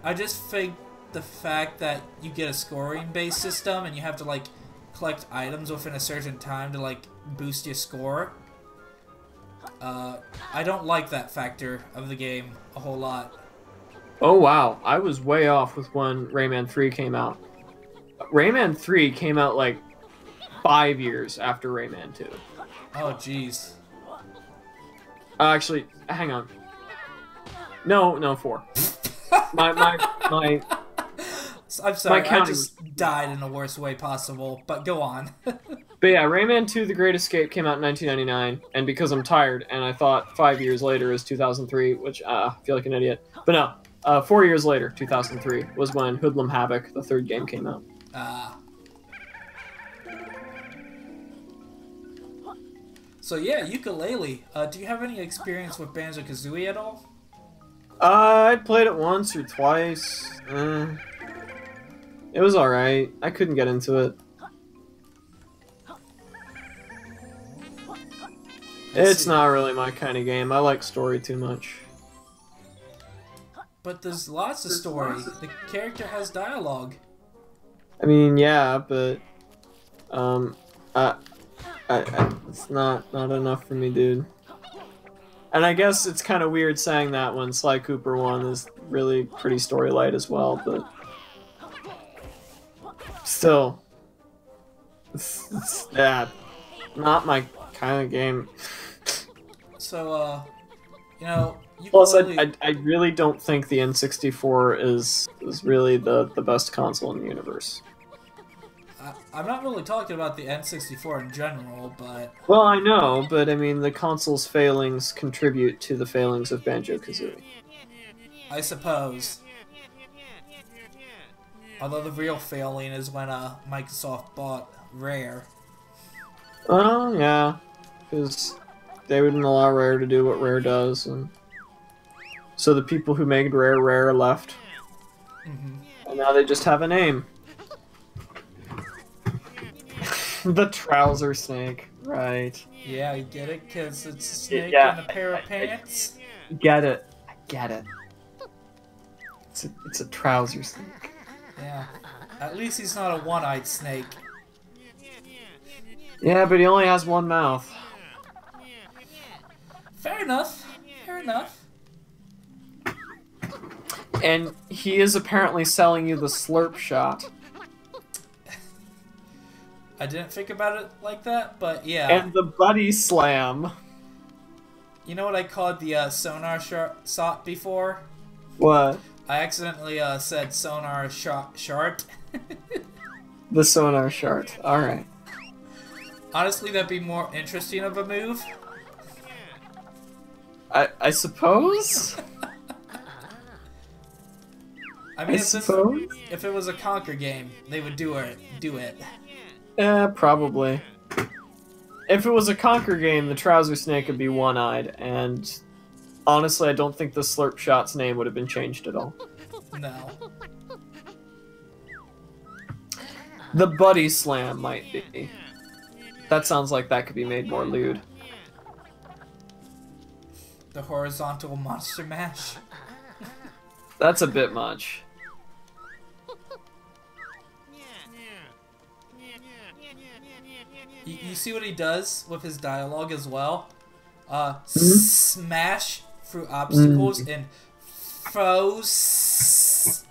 I just think the fact that you get a scoring-based system and you have to, like, collect items within a certain time to, like, boost your score, I don't like that factor of the game a whole lot. Oh wow, I was way off with when Rayman 3 came out. Rayman 3 came out like 5 years after Rayman 2. Oh jeez. Actually, hang on. No, 4. my I'm sorry, my I just died in the worst way possible, but go on. But yeah, Rayman 2 The Great Escape came out in 1999, and because I'm tired, and I thought 5 years later is 2003, which I feel like an idiot. But no, 4 years later, 2003, was when Hoodlum Havoc, the third game, came out. Ah. So yeah, Yooka Laylee. Do you have any experience with Banjo-Kazooie at all? I played it once or twice. It was alright. I couldn't get into it. It's not really my kind of game. I like story too much. But there's lots of story. The character has dialogue. I mean, yeah, but it's not enough for me, dude. And I guess it's kind of weird saying that when Sly Cooper 1 is really pretty story light as well, but still, it's not my kind of game. So, you know, plus, I really don't think the N64 is really the best console in the universe. I'm not really talking about the N64 in general, but... Well, I know, but I mean, the console's failings contribute to the failings of Banjo-Kazooie. I suppose. Although the real failing is when Microsoft bought Rare. Well, yeah, because they wouldn't allow Rare to do what Rare does, and so the people who made Rare left. And now they just have a name. The trouser snake, right. Yeah, you get it? Because it's a snake Yeah, in a pair of pants? I get it. I get it. It's a trouser snake. Yeah. At least he's not a one-eyed snake. Yeah, but he only has one mouth. Fair enough. Fair enough. And he is apparently selling you the slurp shot. I didn't think about it like that, but yeah. And the buddy slam. You know what I called the sonar shot before? What? I accidentally said sonar shart. The sonar shart. Alright. Honestly, that'd be more interesting of a move. I suppose? I mean, suppose? If it was a Conquer game, they would do it. Yeah, probably. If it was a Conquer game, the trouser snake would be one-eyed, and honestly, I don't think the slurp shot's name would have been changed at all. No. The buddy slam might be. That sounds like that could be made more lewd. The horizontal monster mash. That's a bit much. You see what he does with his dialogue as well? Smash through obstacles and froze.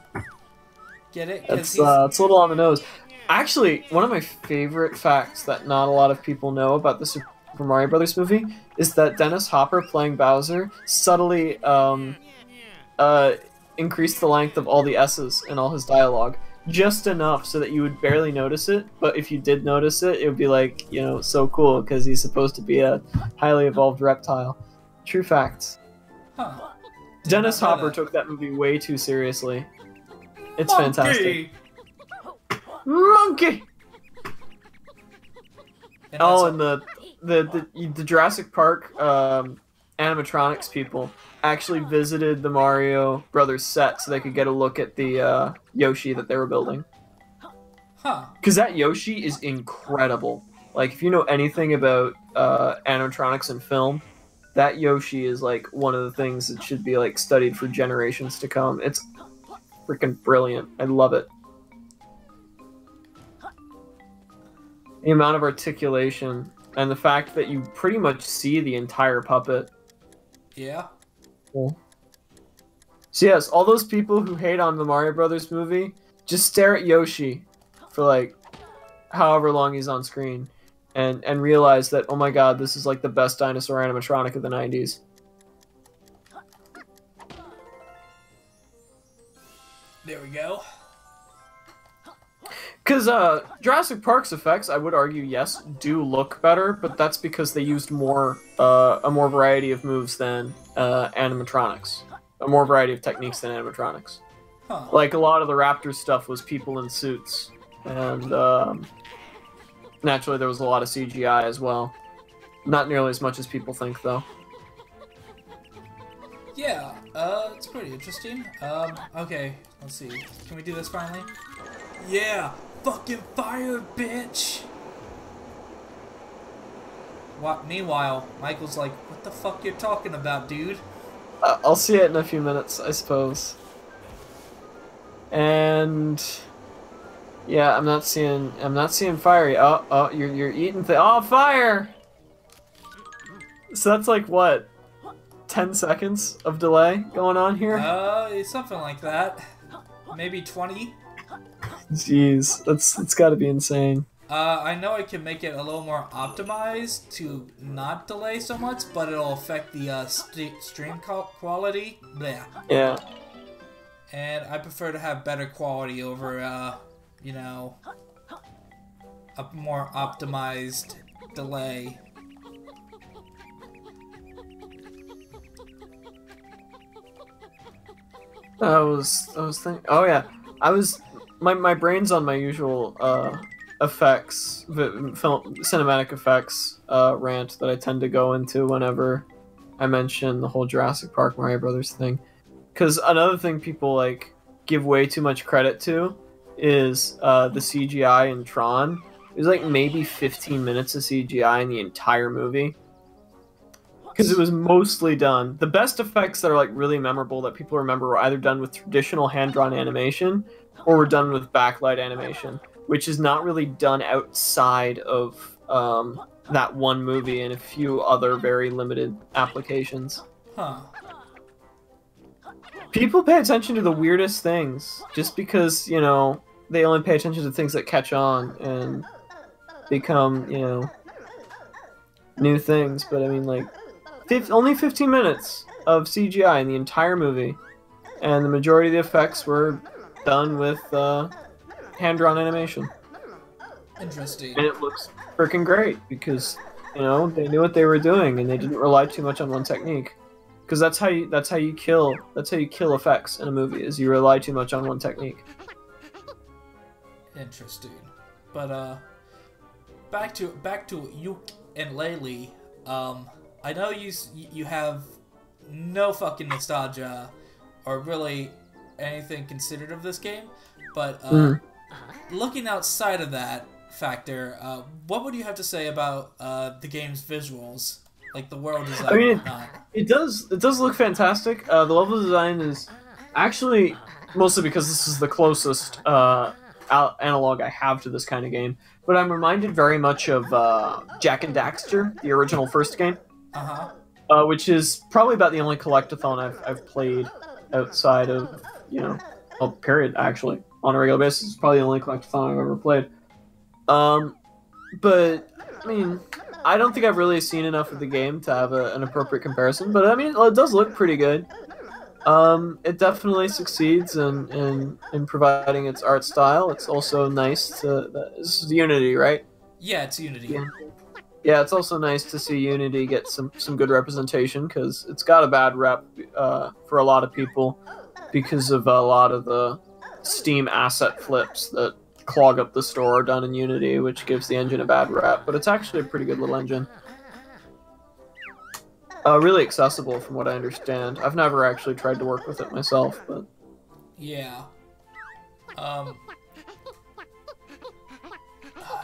Get it? It's a little on the nose. Actually, one of my favorite facts that not a lot of people know about the Super Mario Brothers movie is that Dennis Hopper playing Bowser subtly increased the length of all the S's in all his dialogue. Just enough so that you would barely notice it, but if you did notice it, it would be like, you know, so cool, because he's supposed to be a highly evolved reptile. True facts. Huh. Dennis Hopper took that movie way too seriously. It's fantastic. Monkey! And the Jurassic Park animatronics people actually visited the Mario Brothers set so they could get a look at the Yoshi that they were building. Huh. Because that Yoshi is incredible. Like, if you know anything about animatronics and film, that Yoshi is like one of the things that should be like studied for generations to come. It's freaking brilliant. I love it. The amount of articulation and the fact that you pretty much see the entire puppet. Yeah. Cool. So yes, all those people who hate on the Mario Brothers movie, just stare at Yoshi for like however long he's on screen and realize that, oh my god, this is like the best dinosaur animatronic of the 90s. There we go. Because Jurassic Park's effects, I would argue, yes, do look better, but that's because they used a more variety of moves than animatronics. a more variety of techniques than animatronics. Huh. Like a lot of the Raptor stuff was people in suits, and naturally there was a lot of CGI as well. Not nearly as much as people think, though. Yeah, it's pretty interesting. Okay, let's see. Can we do this finally? Yeah! Fucking fire, bitch! What? Meanwhile, Michael's like, what the fuck you're talking about, dude? I'll see it in a few minutes, I suppose. And yeah, I'm not seeing fire. Oh, you're eating oh, fire! So that's like what? 10 seconds of delay going on here? It's something like that. Maybe 20. Jeez, that's gotta be insane. I know I can make it a little more optimized to not delay so much, but it'll affect the stream quality. Blech. Yeah. And I prefer to have better quality over, you know, a more optimized delay. I was thinking. Oh yeah, my brain's on my usual effects, cinematic effects rant that I tend to go into whenever I mention the whole Jurassic Park Mario Brothers thing. Because another thing people like give way too much credit to is the CGI in Tron. There's like maybe 15 minutes of CGI in the entire movie. Because it was mostly done. The best effects that are like really memorable that people remember were either done with traditional hand-drawn animation or were done with backlight animation, which is not really done outside of that one movie and a few other very limited applications. Huh. People pay attention to the weirdest things just because, you know, they only pay attention to things that catch on and become, you know, new things. But I mean, like, only 15 minutes of CGI in the entire movie, and the majority of the effects were done with hand-drawn animation. Interesting. And it looks freaking great because, you know, they knew what they were doing and they didn't rely too much on one technique. Because that's how you kill effects in a movie, is you rely too much on one technique. Interesting. But back to Yooka and Laylee. I know you have no fucking nostalgia or really anything considered of this game, but looking outside of that factor, what would you have to say about the game's visuals, like the world design? I mean, and whatnot? it does look fantastic. The level design is actually, mostly because this is the closest analog I have to this kind of game, but I'm reminded very much of Jak and Daxter, the original first game. Which is probably about the only collectathon I've played outside of, you know, well, period, actually, on a regular basis. It's probably the only collectathon I've ever played. But, I mean, I don't think I've really seen enough of the game to have an appropriate comparison, but I mean, it does look pretty good. It definitely succeeds in providing its art style. It's also nice to... This is Unity, right? Yeah, it's Unity. Yeah, it's also nice to see Unity get some good representation, because it's got a bad rep for a lot of people because of a lot of the Steam asset flips that clog up the store done in Unity, which gives the engine a bad rep, but it's actually a pretty good little engine. Really accessible from what I understand. I've never actually tried to work with it myself, but... Yeah.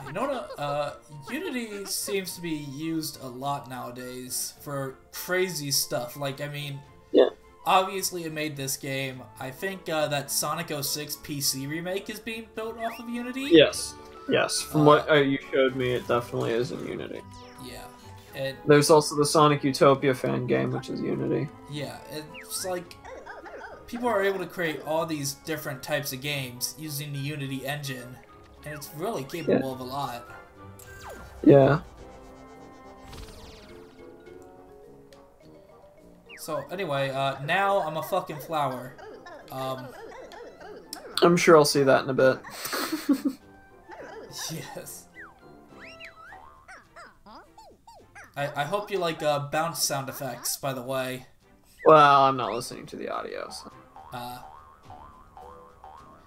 You know what, Unity seems to be used a lot nowadays for crazy stuff. Like, I mean, yeah. Obviously it made this game. I think that Sonic 06 PC remake is being built off of Unity. Yes. Yes, from what you showed me, it definitely is in Unity. Yeah. And there's also the Sonic Utopia fan game, which is Unity. Yeah, it's like people are able to create all these different types of games using the Unity engine, and it's really capable of a lot. Yeah. So anyway, now I'm a fucking flower. I'm sure I'll see that in a bit. Yes. I hope you like bounce sound effects, by the way. Well, I'm not listening to the audio, so Uh,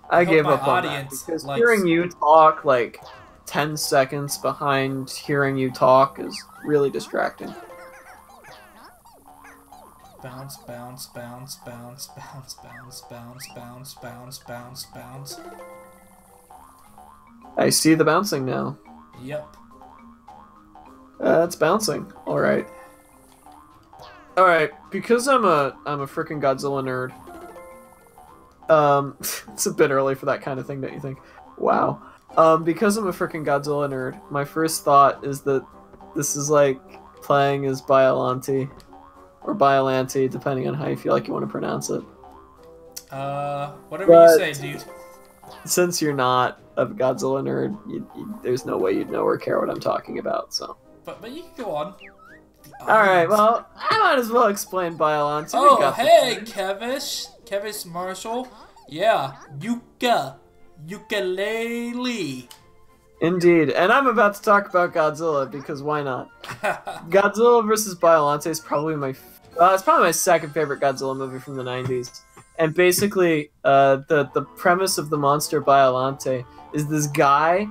I hope gave my up on that audience because likes- hearing you talk like 10 seconds behind hearing you talk is really distracting. Bounce, bounce, bounce, bounce, bounce, bounce, bounce, bounce, bounce, bounce, bounce. I see the bouncing now. Yep. It's bouncing. All right. All right. Because I'm a freaking Godzilla nerd. It's a bit early for that kind of thing, don't you think? Wow. Because I'm a freaking Godzilla nerd, my first thought is that this is like playing as Biollante or Biollante, depending on how you feel like you want to pronounce it. Whatever you say, dude. Since you're not a Godzilla nerd, there's no way you'd know or care what I'm talking about. So. But you can go on. All right. Well, I might as well explain Biollante. Oh, hey, Kevish Marshall. Yeah, Yooka Laylee. Indeed, and I'm about to talk about Godzilla because why not? Godzilla vs. Biollante is probably it's probably my second favorite Godzilla movie from the 90s. And basically, the premise of the monster Biollante is this guy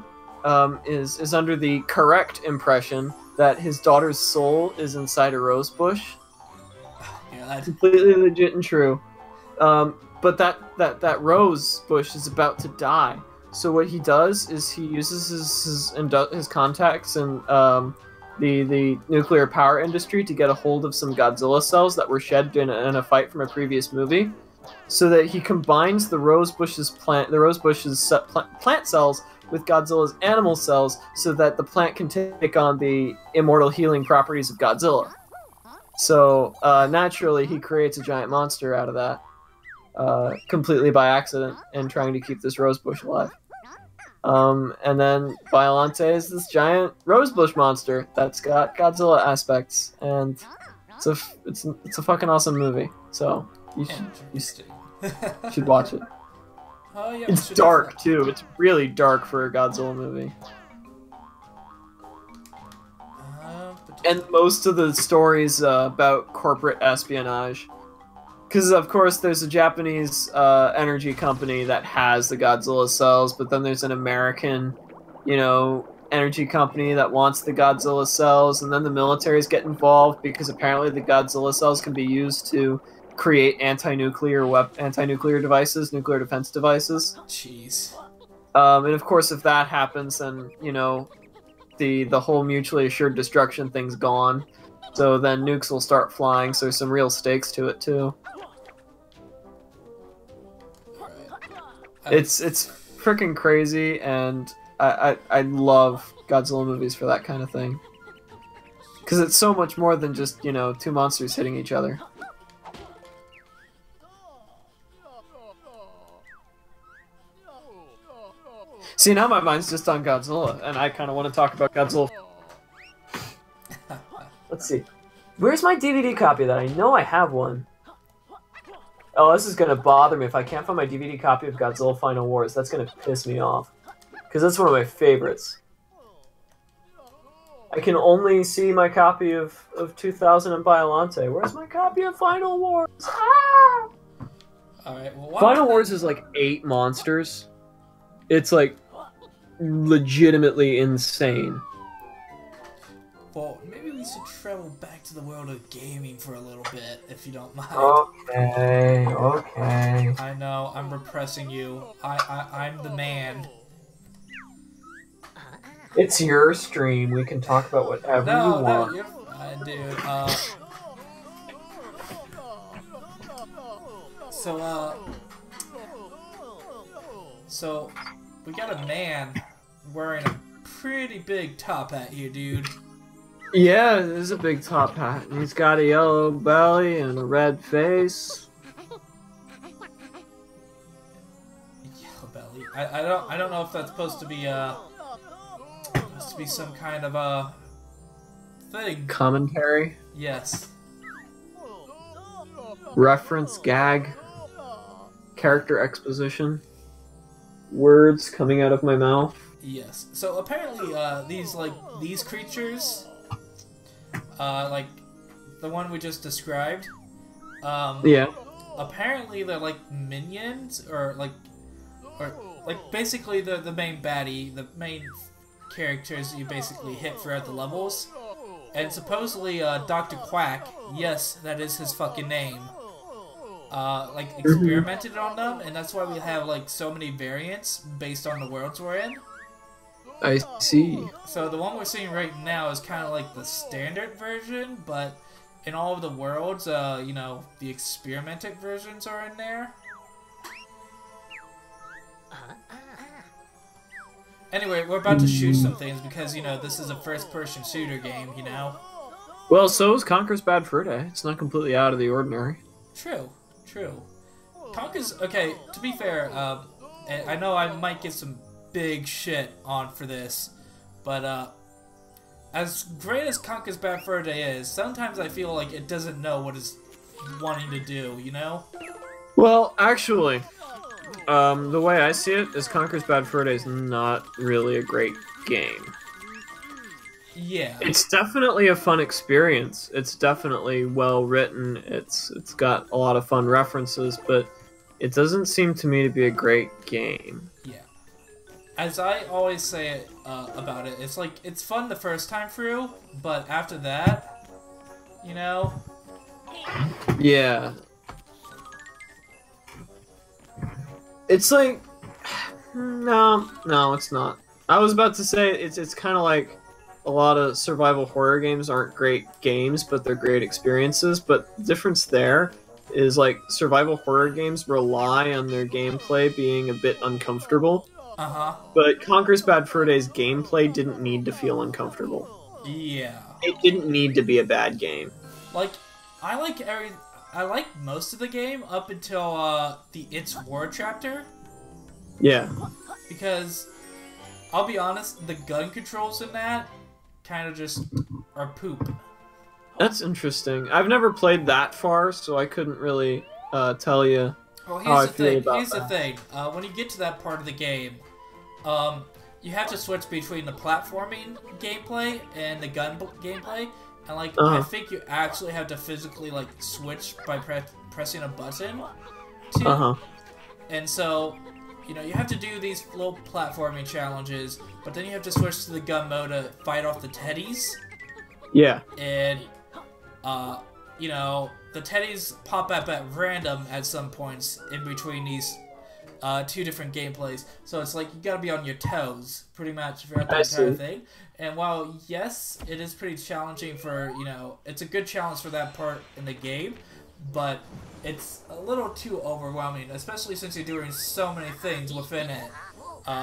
is under the correct impression that his daughter's soul is inside a rose bush. God. Completely legit and true. But that rose bush is about to die. So what he does is he uses his contacts in the nuclear power industry to get a hold of some Godzilla cells that were shed in a fight from a previous movie, so that he combines the rose bush's plant cells with Godzilla's animal cells, so that the plant can take on the immortal healing properties of Godzilla. So naturally, he creates a giant monster out of that, completely by accident, and trying to keep this rose bush alive. And then Biollante is this giant rosebush monster that's got Godzilla aspects, and it's a fucking awesome movie. So you should watch it. Yeah, it's dark too. It's really dark for a Godzilla movie. And most of the stories about corporate espionage. Because, of course, there's a Japanese energy company that has the Godzilla cells, but then there's an American, energy company that wants the Godzilla cells, and then the militaries get involved because apparently the Godzilla cells can be used to create anti-nuclear devices, nuclear defense devices. Jeez. And, of course, if that happens, then, the whole mutually assured destruction thing's gone. So then nukes will start flying, so there's some real stakes to it, too. It's freaking crazy, and I love Godzilla movies for that kind of thing. Because it's so much more than just, two monsters hitting each other. See, now my mind's just on Godzilla, and I kind of want to talk about Godzilla. Let's see. Where's my DVD copy of that? I know I have one. Oh, this is going to bother me if I can't find my DVD copy of Godzilla Final Wars. That's going to piss me off. Because that's one of my favorites. I can only see my copy of 2000 and Biollante. Where's my copy of Final Wars? Ah! Alright, well, Final Wars is like 8 monsters. It's like legitimately insane. Well, maybe we should travel back to the world of gaming for a little bit, if you don't mind. Okay. I know, I'm repressing you. I'm the man. It's your stream. We can talk about whatever you want. No, you're fine, dude. So we got a man wearing a pretty big top hat here, dude. Yeah, it is a big top hat. And he's got a yellow belly and a red face. Yellow belly. I don't know if that's supposed to be some kind of a thing. Commentary. Yes. Reference, gag, character exposition, words coming out of my mouth. Yes. So apparently, these creatures, like the one we just described, Yeah. Apparently they're like minions, or like basically the main baddie, the main characters you basically hit throughout the levels. And supposedly, Dr. Quack, yes, that is his fucking name, like, experimented on them, and that's why we have, like, so many variants based on the worlds we're in. I see. So the one we're seeing right now is kind of like the standard version, but in all of the worlds, you know, the experimented versions are in there. Anyway, we're about to shoot some things because, you know, this is a first-person shooter game, you know? Well, so is Conker's Bad Fur Day. It's not completely out of the ordinary. True, true. Conker's... Okay, to be fair, I know I might get some big shit on for this, but, as great as Conker's Bad Fur Day is, sometimes I feel like it doesn't know what it's wanting to do, you know? Well, actually... the way I see it is Conker's Bad Fur Day is not really a great game. Yeah. It's definitely a fun experience. It's definitely well written. It's got a lot of fun references, but it doesn't seem to me to be a great game. Yeah. As I always say it, about it, it's like, it's fun the first time through, but after that, you know? Yeah. It's like... No, it's not. I was about to say, it's kind of like a lot of survival horror games aren't great games, but they're great experiences, but the difference there is, like, survival horror games rely on their gameplay being a bit uncomfortable. Uh-huh. But Conker's Bad Fur Day's gameplay didn't need to feel uncomfortable. Yeah. It didn't need to be a bad game. Like, I like most of the game up until, the It's War chapter. Yeah. Because, I'll be honest, the gun controls in that kind of just are poop. That's interesting. I've never played that far, so I couldn't really tell you Well, how I feel about Here's the that. thing. When you get to that part of the game, you have to switch between the platforming gameplay and the gun gameplay. And, like, I think you actually have to physically, like, switch by pressing a button. And so, you know, you have to do these little platforming challenges, but then you have to switch to the gun mode to fight off the teddies. Yeah. And, you know, the teddies pop up at random at some points in between these two different gameplays. So it's like you gotta be on your toes pretty much throughout the entire thing. And while, yes, it is pretty challenging for, you know, it's a good challenge for that part in the game, but it's a little too overwhelming, especially since you're doing so many things within it.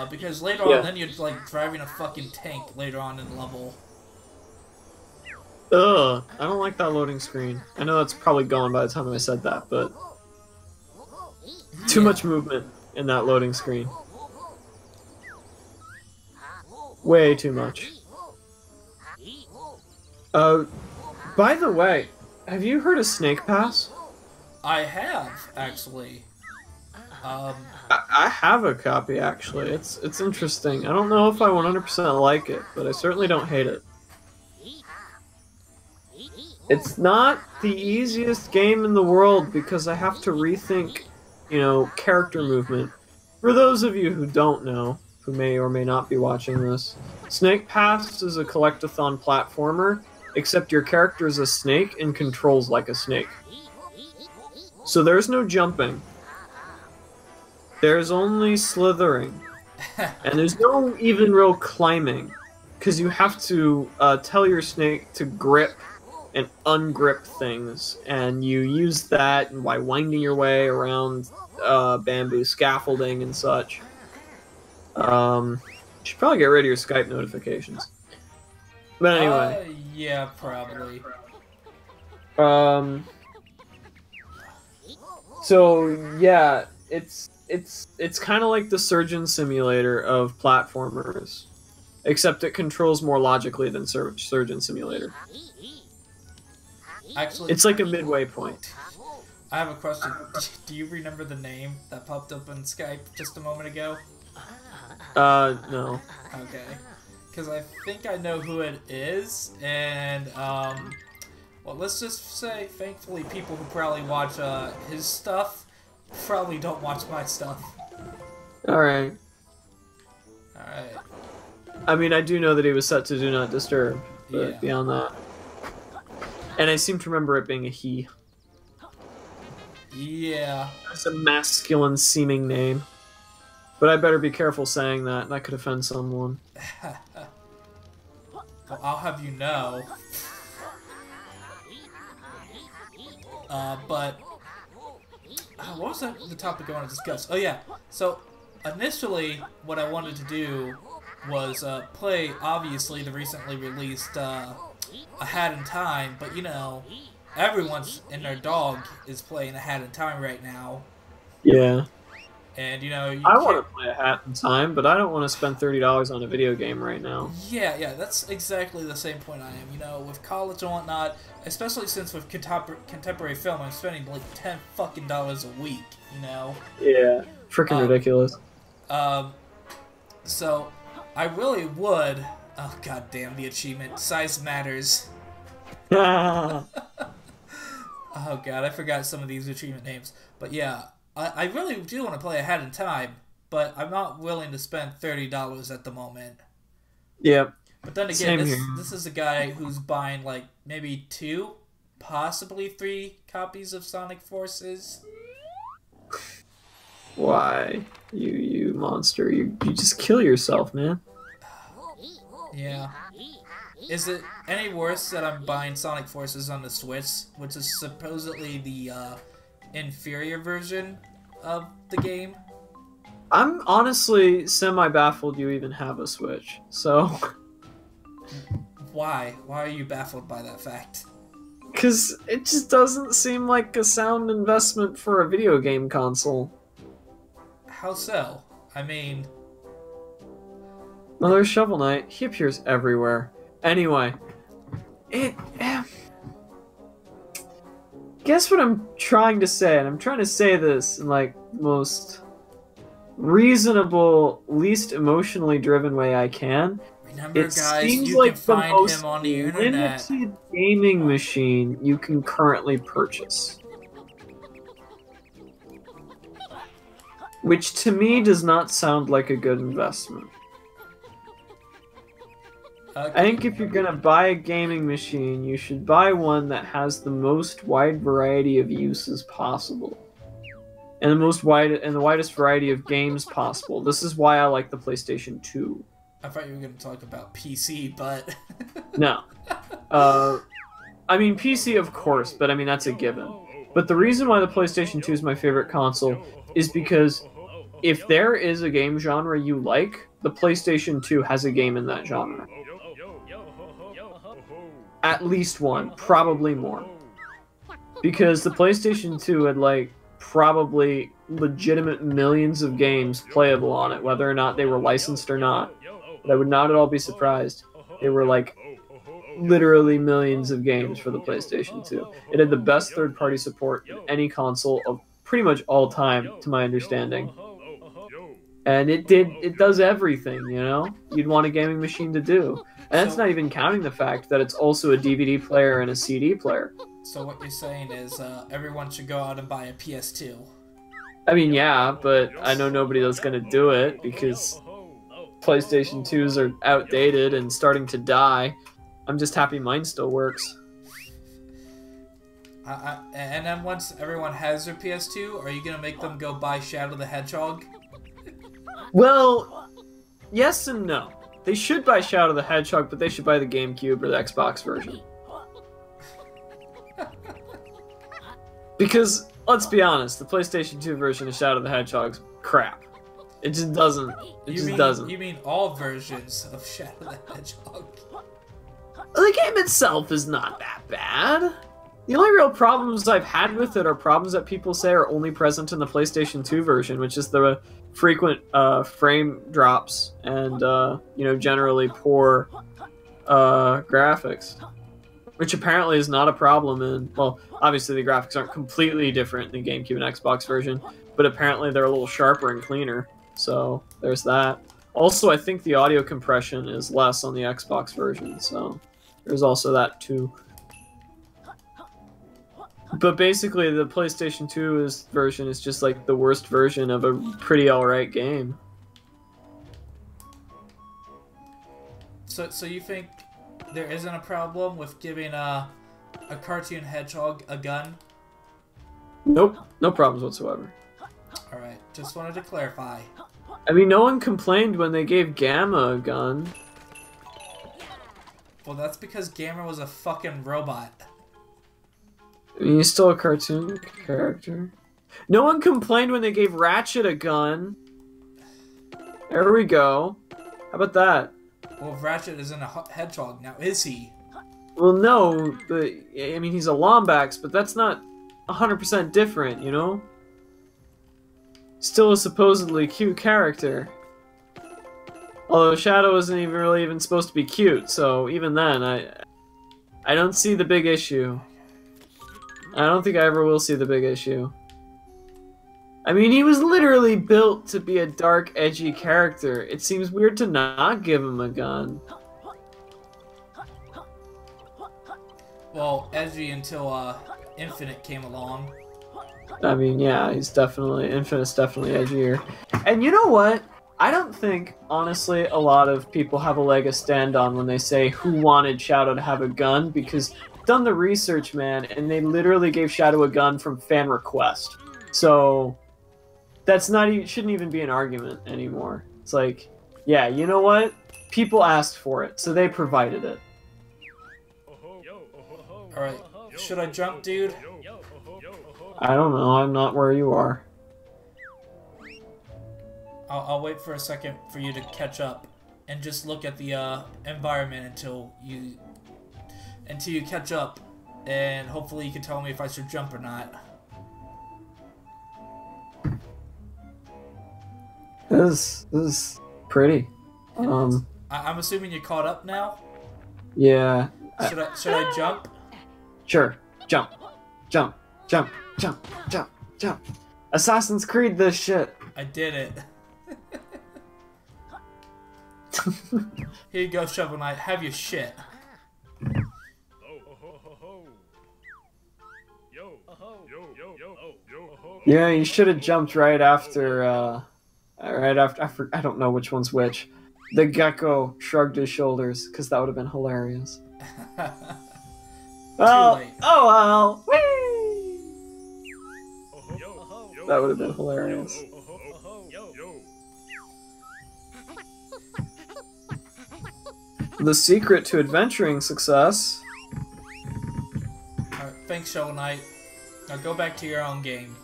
Because later on, then you're, like, driving a fucking tank later on in the level. Ugh, I don't like that loading screen. I know that's probably gone by the time I said that, but... Too much movement in that loading screen. Way too much. By the way, have you heard of Snake Pass? I have, actually. I have a copy, actually. It's interesting. I don't know if I 100% like it, but I certainly don't hate it. It's not the easiest game in the world because I have to rethink, you know, character movement. For those of you who don't know, who may or may not be watching this, Snake Pass is a collect-a-thon platformer, except your character is a snake and controls like a snake. So there's no jumping. There's only slithering. And there's no even real climbing, because you have to tell your snake to grip and ungrip things, and you use that by winding your way around bamboo scaffolding and such. You should probably get rid of your Skype notifications. But anyway. Yeah, probably. So yeah, it's kind of like the Surgeon Simulator of platformers, except it controls more logically than Surgeon Simulator. Actually, it's like a midway point. I have a question. Do you remember the name that popped up on Skype just a moment ago? No. Okay. Because I think I know who it is, and, well, Well, let's just say, thankfully, people who probably watch his stuff probably don't watch my stuff. Alright. Alright. I mean, I do know that he was set to Do Not Disturb, but Yeah. beyond that. And I seem to remember it being a he. Yeah. It's a masculine-seeming name. But I better be careful saying that. That could offend someone. Well, I'll have you know. But what was the topic I want to discuss? Oh yeah. So initially, what I wanted to do was play, obviously, the recently released A Hat in Time. But you know, everyone's and their dog is playing A Hat in Time right now. Yeah. And you know, I want to play A Hat in Time, but I don't want to spend $30 on a video game right now. Yeah, that's exactly the same point I am. You know, with college and whatnot, especially since with contemporary film, I'm spending like $10 fucking a week. You know. Yeah, freaking ridiculous. So I really would. Oh god damn the achievement! Size matters. Oh god, I forgot some of these achievement names. But yeah. I really do want to play A Hat in Time, but I'm not willing to spend $30 at the moment. Yep. But then again, this is a guy who's buying like maybe 2, possibly 3 copies of Sonic Forces. Why? You monster. You just kill yourself, man. Yeah. Is it any worse that I'm buying Sonic Forces on the Switch, which is supposedly the inferior version of the game? I'm honestly semi-baffled you even have a Switch, so... Why? Why are you baffled by that fact? Because it just doesn't seem like a sound investment for a video game console. How so? I mean... Well, there's Shovel Knight. He appears everywhere. Anyway, guess what I'm trying to say, and I'm trying to say this in like the most reasonable, least emotionally driven way I can. Remember, it guys, seems you like can find the most him on the internet. limited gaming machine you can currently purchase, which to me does not sound like a good investment. I think if you're gonna buy a gaming machine, you should buy one that has the most wide variety of uses possible, and the widest variety of games possible. This is why I like the PlayStation 2. I thought you were gonna talk about PC, but no. I mean PC, of course, but I mean that's a given. But the reason why the PlayStation 2 is my favorite console is because if there is a game genre you like, the PlayStation 2 has a game in that genre. At least one, probably more. Because the PlayStation 2 had, like, probably legitimate millions of games playable on it, whether or not they were licensed or not. But I would not at all be surprised. They were, like, literally millions of games for the PlayStation 2. It had the best third-party support in any console of pretty much all time, to my understanding. And it does everything, you know? You'd want a gaming machine to do. And that's not even counting the fact that it's also a DVD player and a CD player. So what you're saying is everyone should go out and buy a PS2. I mean, yeah, but I know nobody that's going to do it because PlayStation 2s are outdated and starting to die. I'm just happy mine still works. And then once everyone has their PS2, are you going to make them go buy Shadow the Hedgehog? Well, yes and no. They should buy Shadow the Hedgehog, but they should buy the GameCube or the Xbox version. Because, let's be honest, the PlayStation 2 version of Shadow the Hedgehog's crap. It just doesn't. You mean all versions of Shadow the Hedgehog? The game itself is not that bad. The only real problems I've had with it are problems that people say are only present in the PlayStation 2 version, which is the frequent frame drops and generally poor graphics, which apparently is not a problem in, well, obviously the graphics aren't completely different in the GameCube and Xbox version, but apparently they're a little sharper and cleaner, so there's that. Also, I think the audio compression is less on the Xbox version, so there's also that too. But basically, the PlayStation 2 version is just like the worst version of a pretty alright game. So you think there isn't a problem with giving a cartoon hedgehog a gun? Nope, no problems whatsoever. Alright, just wanted to clarify. I mean, no one complained when they gave Gamma a gun. Well, that's because Gamma was a fucking robot. I mean, he's still a cartoon character. No one complained when they gave Ratchet a gun. There we go. How about that? Well, Ratchet isn't a hedgehog now, is he? Well, no, but I mean, he's a Lombax, but that's not 100% different, you know? Still a supposedly cute character. Although Shadow isn't even supposed to be cute, so even then, I don't see the big issue. I don't think I ever will see the big issue. I mean, he was literally built to be a dark, edgy character. It seems weird to not give him a gun. Well, edgy until Infinite came along. I mean, yeah, Infinite's definitely edgier. And you know what? I don't think, honestly, a lot of people have a leg to stand on when they say who wanted Shadow to have a gun, because I've done the research, man, and they literally gave Shadow a gun from fan request. So that's shouldn't even be an argument anymore. It's like, yeah, you know what? People asked for it, so they provided it. Alright, should I jump, dude? I don't know, I'm not where you are. I'll wait for a second for you to catch up and just look at the environment until you catch up, and hopefully you can tell me if I should jump or not. This is pretty. I'm assuming you're caught up now? Yeah. Should I jump? Sure. Jump. Jump. Jump. Jump. Jump. Jump. Assassin's Creed this shit. I did it. Here you go, Shovel Knight. Have your shit. Yeah, you should have jumped right after, I don't know which one's which. The gecko shrugged his shoulders, because that would have been hilarious. Well, oh well! Whee! That would have been hilarious. The secret to adventuring success. Alright, thanks, Shovel Knight. Now go back to your own game.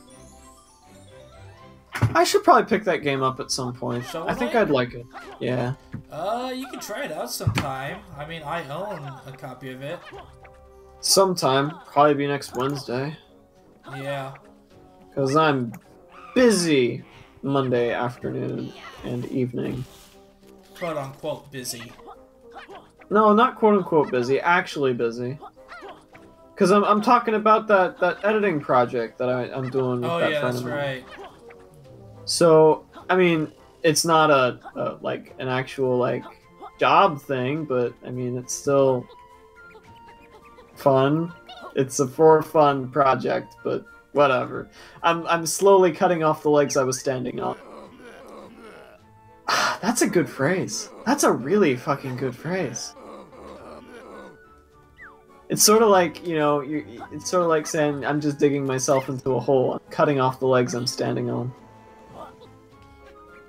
I should probably pick that game up at some point. Shovel I think Knight? I'd like it. Yeah. You can try it out sometime. I mean, I own a copy of it. Sometime. Probably be next Wednesday. Yeah. Because I'm busy Monday afternoon and evening. Quote unquote busy. No, not quote unquote busy. Actually busy. Because I'm talking about that editing project that I'm doing with that friend of mine. Right. So, I mean, it's not a like an actual like job thing, but I mean it's still fun. It's a for fun project, but whatever. I'm slowly cutting off the legs I was standing on. That's a good phrase. That's a really fucking good phrase. It's sort of like, you know, it's sort of like saying I'm just digging myself into a hole. I'm cutting off the legs I'm standing on.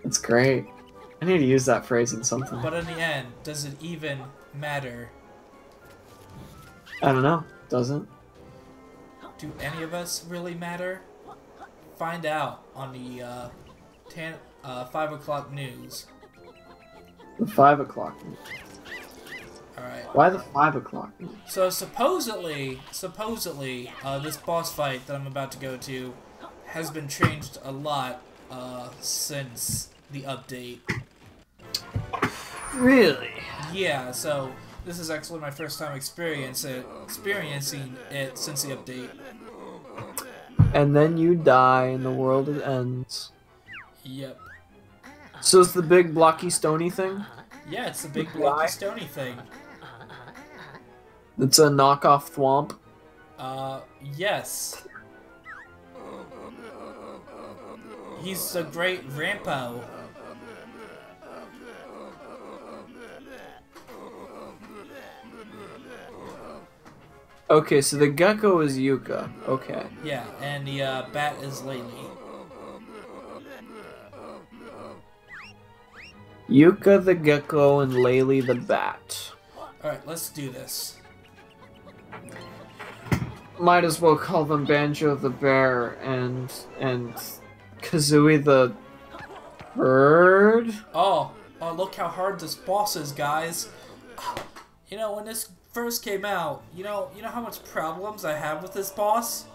It's great. I need to use that phrase in something. But in the end, does it even matter? I don't know. Doesn't? Do any of us really matter? Find out on the 5 o'clock news. The 5 o'clock. Alright. Why the 5 o'clock? So supposedly, this boss fight that I'm about to go to has been changed a lot since the update. Really? Yeah, so this is actually my first time experiencing it since the update. And then you die and the world ends. Yep. So it's the big blocky stony thing? Yeah, it's the big blocky stony thing. It's a knockoff thwomp. Yes. He's a great Rampo. Okay, so the gecko is Yooka. Okay. Yeah, and the bat is Laylee. Yooka the gecko and Laylee the bat. Alright, let's do this. Might as well call them Banjo the bear and Kazooie the bird. Oh, look how hard this boss is, guys. You know, when this first came out, you know how much problems I have with this boss?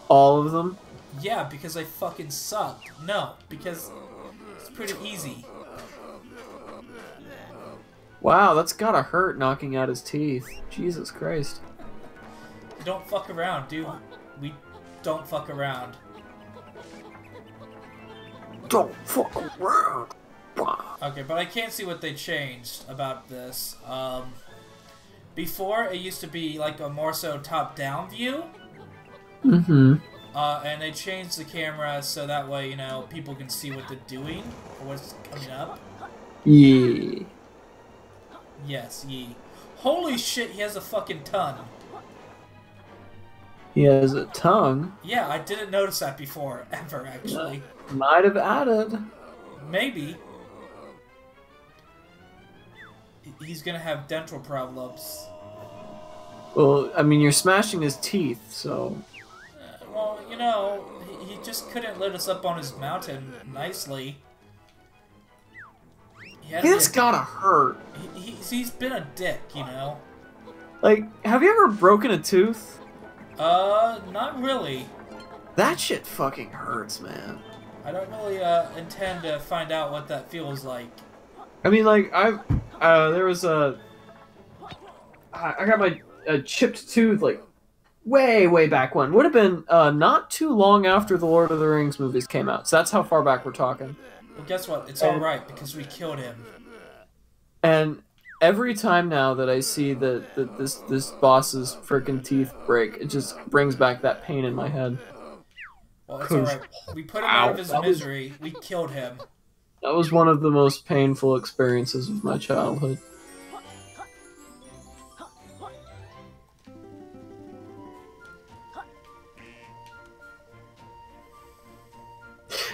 All of them? Yeah, because I fucking sucked. No, because it's pretty easy. Wow, that's gotta hurt knocking out his teeth. Jesus Christ. Don't fuck around, dude. We don't fuck around. Don't fuck around. Okay, but I can't see what they changed about this. Before, it used to be like a more so top-down view. Mm-hmm. And they changed the camera so that way, you know, people can see what they're doing or what's coming up. Yeah. Yes, ye. Holy shit, he has a fucking tongue. He has a tongue. Yeah, I didn't notice that before, ever, actually. Might have added. Maybe. He's gonna have dental problems. Well, I mean, you're smashing his teeth, so... Well, you know, he just couldn't let us up on his mountain nicely. It's gotta hurt. He's been a dick, you know? Like, have you ever broken a tooth? Not really. That shit fucking hurts, man. I don't really, intend to find out what that feels like. I mean, like, there was a... I got my chipped tooth, like, way back when. Would have been, not too long after the Lord of the Rings movies came out. So that's how far back we're talking. Well, guess what? It's alright, because we killed him. And every time now that I see that this boss's frickin' teeth break, it just brings back that pain in my head. Well, it's alright. We put him out of his misery. We killed him. That was one of the most painful experiences of my childhood.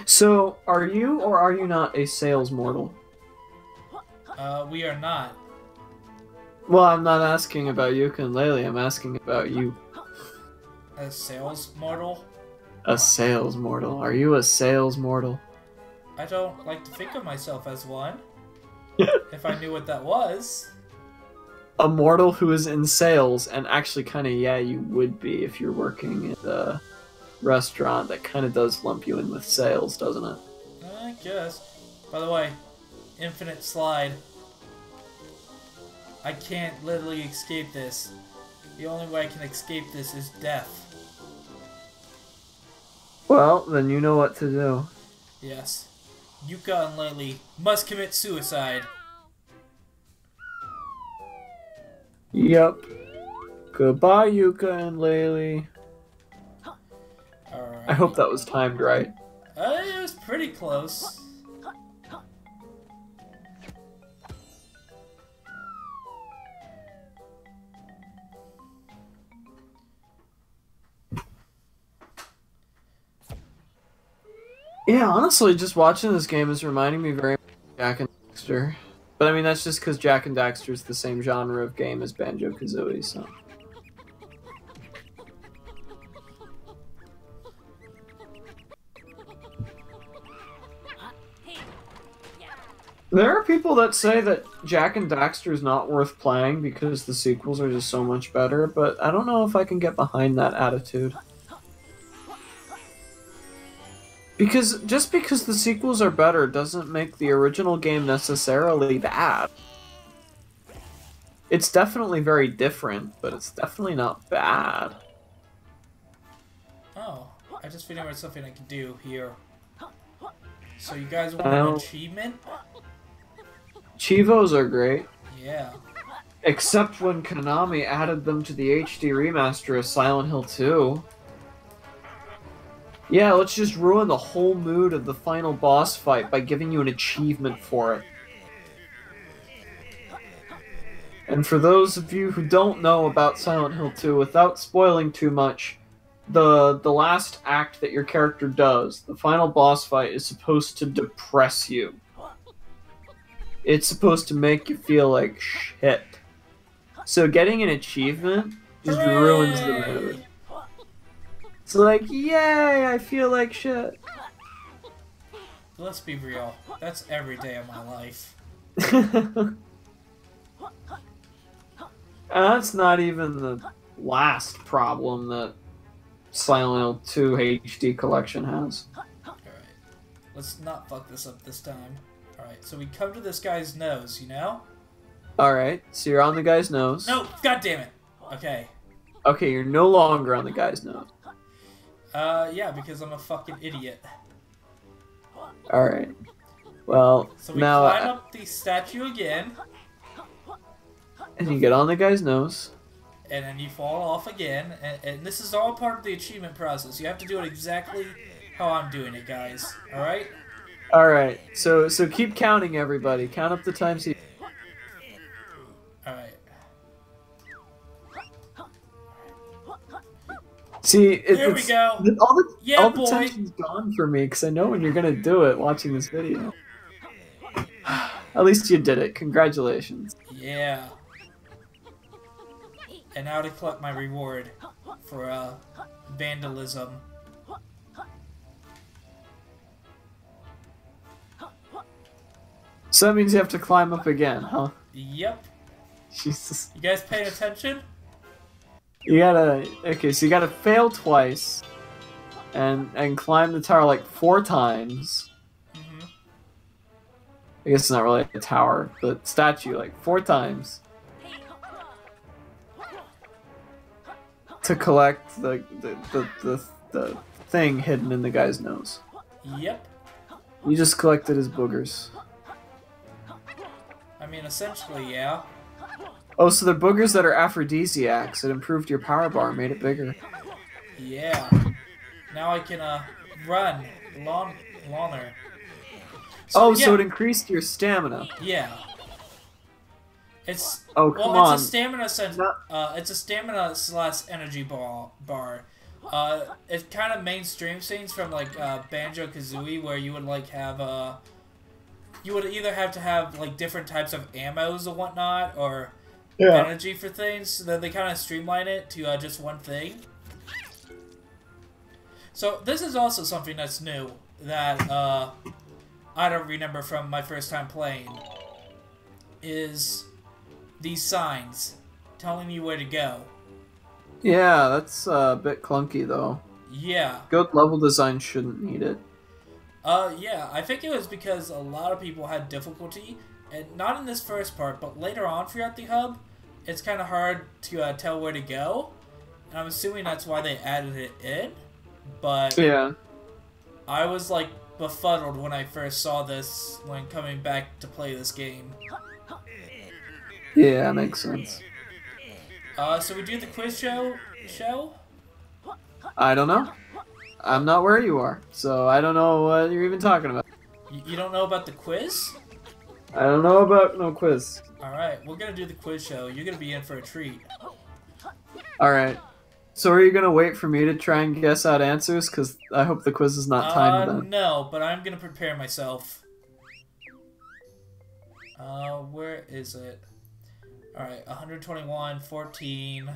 So, are you or are you not a sales mortal? We are not. Well, I'm not asking about Yooka and Laylee, I'm asking about you. A sales mortal? A sales mortal. Are you a sales mortal? I don't like to think of myself as one. If I knew what that was. A mortal who is in sales, and actually kinda, yeah, you would be if you're working at a restaurant that kinda does lump you in with sales, doesn't it? I guess. By the way, infinite slide. I can't literally escape this. The only way I can escape this is death. Well, then you know what to do. Yes. Yooka and Laylee must commit suicide. Yep. Goodbye, Yooka and Laylee. Alright. I hope that was timed right. It was pretty close. Yeah, honestly, just watching this game is reminding me very much of Jak and Daxter. But I mean, that's just because Jak and Daxter is the same genre of game as Banjo-Kazooie, so... There are people that say that Jak and Daxter is not worth playing because the sequels are just so much better, but I don't know if I can get behind that attitude. Because just because the sequels are better doesn't make the original game necessarily bad. It's definitely very different, but it's definitely not bad. Oh, I just figured out something I can do here. So you guys want an achievement? Chivos are great. Yeah. Except when Konami added them to the HD remaster of Silent Hill 2. Yeah, let's just ruin the whole mood of the final boss fight by giving you an achievement for it. And for those of you who don't know about Silent Hill 2, without spoiling too much, the last act that your character does, the final boss fight, is supposed to depress you. It's supposed to make you feel like shit. So getting an achievement just ruins the mood. It's like, yay, I feel like shit. Let's be real. That's every day of my life. And that's not even the last problem that Silent Hill 2 HD collection has. Alright. Let's not fuck this up this time. Alright, so we come to this guy's nose, you know? Alright, so you're on the guy's nose. No, god damn it. Okay. Okay, you're no longer on the guy's nose. Yeah, because I'm a fucking idiot. Alright. Well, so we now... climb up the statue again. And you get on the guy's nose. And then you fall off again. And this is all part of the achievement process. You have to do it exactly how I'm doing it, guys. Alright? Alright, so keep counting, everybody. Count up the times you... Alright. See, there we go. All the tension's gone for me, because I know when you're going to do it watching this video. At least you did it. Congratulations. Yeah. And now to collect my reward for vandalism. So that means you have to climb up again, huh? Yep. Jesus. You guys paying attention? You gotta... Okay, so you gotta fail twice. And climb the tower like 4 times. Mm-hmm. I guess it's not really a tower, but statue like 4 times. To collect the thing hidden in the guy's nose. Yep. You just collected his boogers. I mean, essentially, yeah. Oh, so they're boogers that are aphrodisiacs. It improved your power bar, made it bigger. Yeah. Now I can run longer. So it increased your stamina. Yeah. It's It's a stamina it's a stamina / energy bar. It kind of mainstream scenes from like Banjo-Kazooie, where you would like have you would either have to have like different types of ammos or whatnot, or energy for things. So then they kind of streamline it to just one thing. So this is also something that's new that I don't remember from my first time playing. Is these signs telling you where to go. Yeah, that's a bit clunky though. Yeah. Good level design shouldn't need it. Yeah, I think it was because a lot of people had difficulty, and not in this first part, but later on throughout the hub, it's kind of hard to tell where to go, and I'm assuming that's why they added it in, but yeah, I was like befuddled when I first saw this when coming back to play this game. Yeah, makes sense. So we do the quiz show? I don't know. I'm not where you are, so I don't know what you're even talking about. You don't know about the quiz? I don't know about no quiz. Alright, we're gonna do the quiz show. You're gonna be in for a treat. Alright. So are you gonna wait for me to try and guess out answers? Because I hope the quiz is not timed then. No, but I'm gonna prepare myself. Where is it? Alright, 121, 14...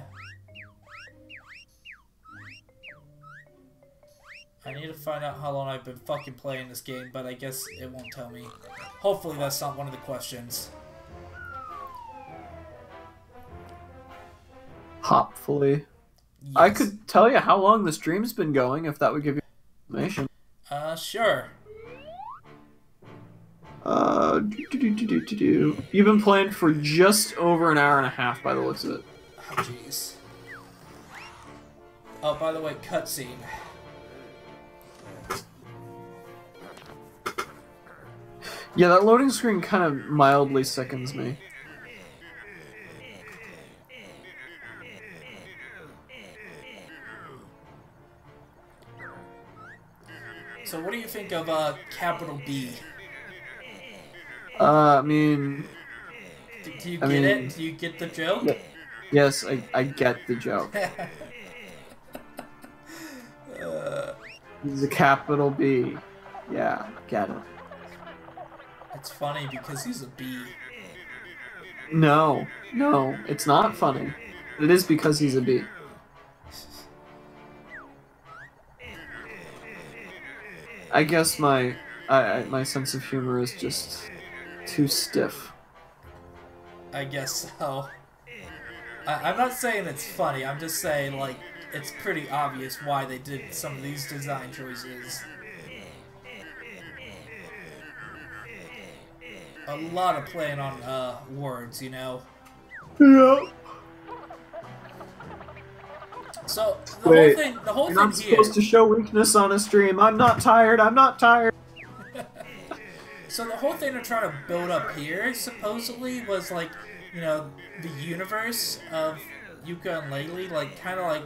I need to find out how long I've been fucking playing this game, but I guess it won't tell me. Hopefully that's not one of the questions. Hopefully. Yes. I could tell you how long the stream's been going, if that would give you information. Sure. You've been playing for just over an hour and a half by the looks of it. Oh, jeez. Oh, by the way, cutscene. Yeah, that loading screen kind of mildly sickens me. think of capital B? I mean... Do you get it? Do you get the joke? Yes, I get the joke. He's a capital B. Yeah, get it. It's funny because he's a B. No, it's not funny. It is because he's a B. I guess my sense of humor is just too stiff. I guess so. I'm not saying it's funny, I'm just saying, like, it's pretty obvious why they did some of these design choices. A lot of playing on, words, you know? Yeah. So, the whole you're thing not supposed to show weakness on a stream. I'm not tired, I'm not tired. So the whole thing they're trying to build up here, supposedly, was, like, you know, the universe of Yooka and Laylee, like, kind of, like,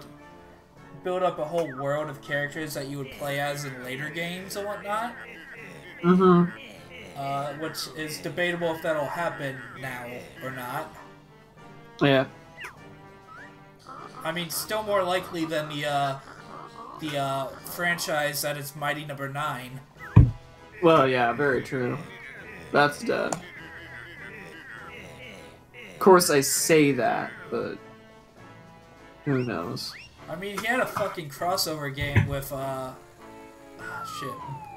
build up a whole world of characters that you would play as in later games and whatnot. Mm-hmm. Which is debatable if that'll happen now or not. Yeah. I mean, still more likely than the franchise that is Mighty Number 9. Well, yeah, very true. That's dead. Of course I say that, but who knows? I mean, he had a fucking crossover game with,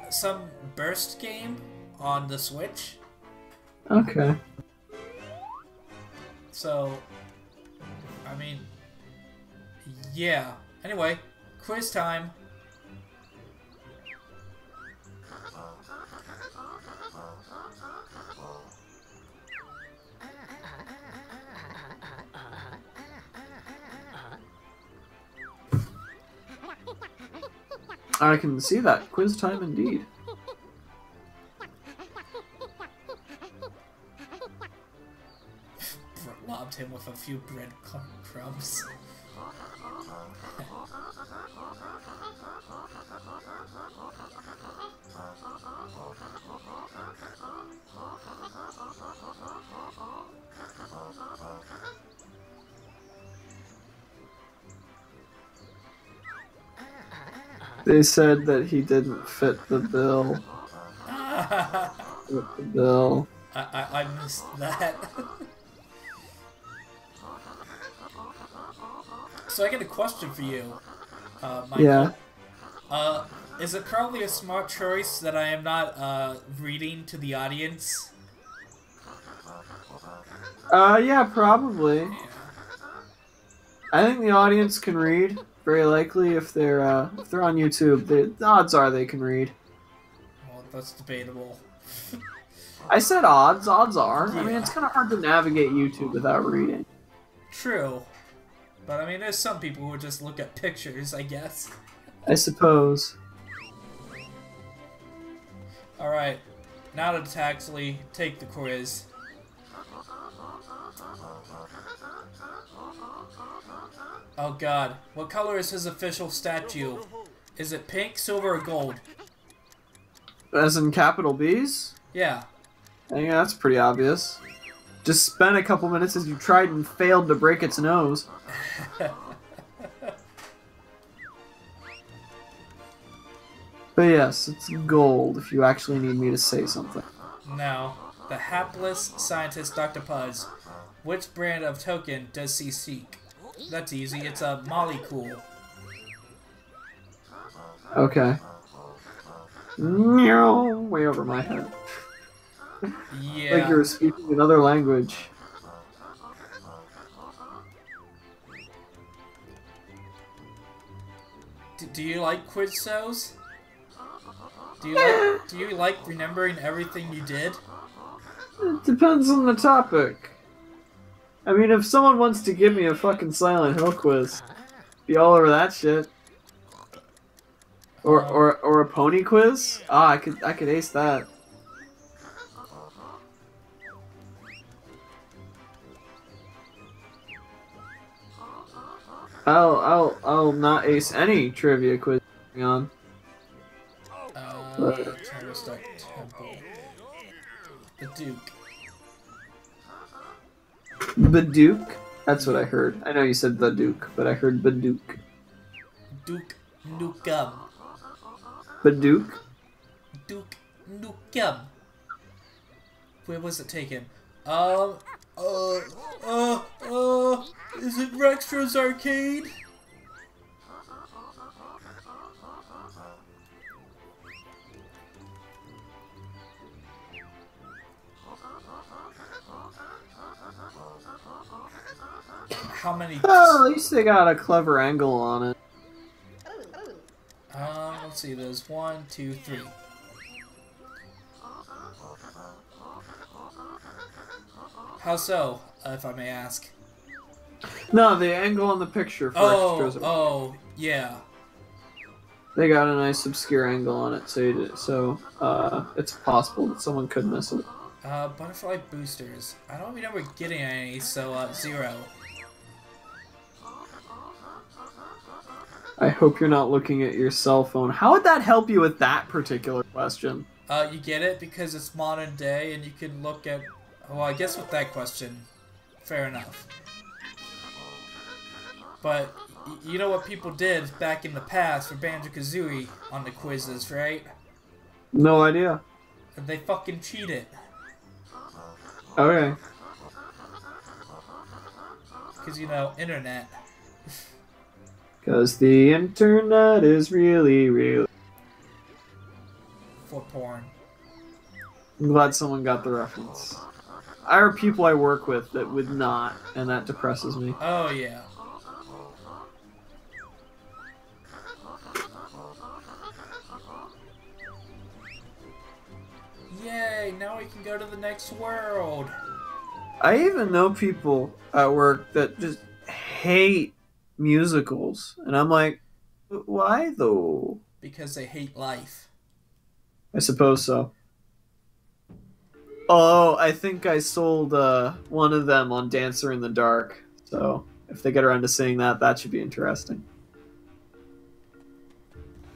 some burst game on the Switch. Okay. So, I mean, yeah. Anyway, quiz time. I can see that. Quiz time indeed. Lobbed him with a few bread crumbs. They said that he didn't fit the bill. Fit the bill. I missed that. So I get a question for you, Michael. Yeah. Is it probably a smart choice that I am not reading to the audience? Yeah, probably. Yeah. I think the audience can read. Very likely, if they're on YouTube, the odds are they can read. Well, that's debatable. I said odds. Odds are. Yeah. I mean, it's kind of hard to navigate YouTube without reading. True. But, I mean, there's some people who just look at pictures, I guess. I suppose. Alright. Now to actually take the quiz. Oh god. What color is his official statue? Is it pink, silver, or gold? As in capital B's? Yeah. I think that's pretty obvious. Just spent a couple minutes as you tried and failed to break its nose. But yes, it's gold if you actually need me to say something. Now, the hapless scientist Dr. Puzz. Which brand of token does he seek? That's easy, it's a Molecule. Okay. Way over my head. Yeah. Like you were speaking another language. Do you like quiz shows? Do you like remembering everything you did? It depends on the topic. I mean, if someone wants to give me a fucking Silent Hill quiz, be all over that shit. Or a pony quiz? Ah, I could ace that. I'll not ace any trivia quiz on. Terrorist Temple. The Duke. Baduke? That's what I heard. I know you said the Duke, but I heard Baduke. Duke Nukem. Baduke? Duke Nukem. Where was it taken? Is it Rextra's Arcade? How many? Oh, at least they got a clever angle on it. Let's see. There's 1, 2, 3. How so, if I may ask? No, the angle on the picture for extras. Oh, yeah. They got a nice obscure angle on it, so it's possible that someone could miss it. Butterfly boosters. I don't remember getting any, so 0. I hope you're not looking at your cell phone. How would that help you with that particular question? You get it because it's modern day, and you can look at. Well, I guess with that question, fair enough. But you know what people did back in the past for Banjo-Kazooie on the quizzes, right? No idea. They fucking cheated. Okay. Because, you know, internet. Because the internet is really, really... For porn. I'm glad someone got the reference. I are people I work with that would not, and that depresses me. Oh, yeah. Yay, now we can go to the next world. I even know people at work that just hate musicals, and I'm like, why though? Because they hate life. I suppose so. Oh, I think I sold one of them on Dancer in the Dark, so if they get around to seeing that, that should be interesting.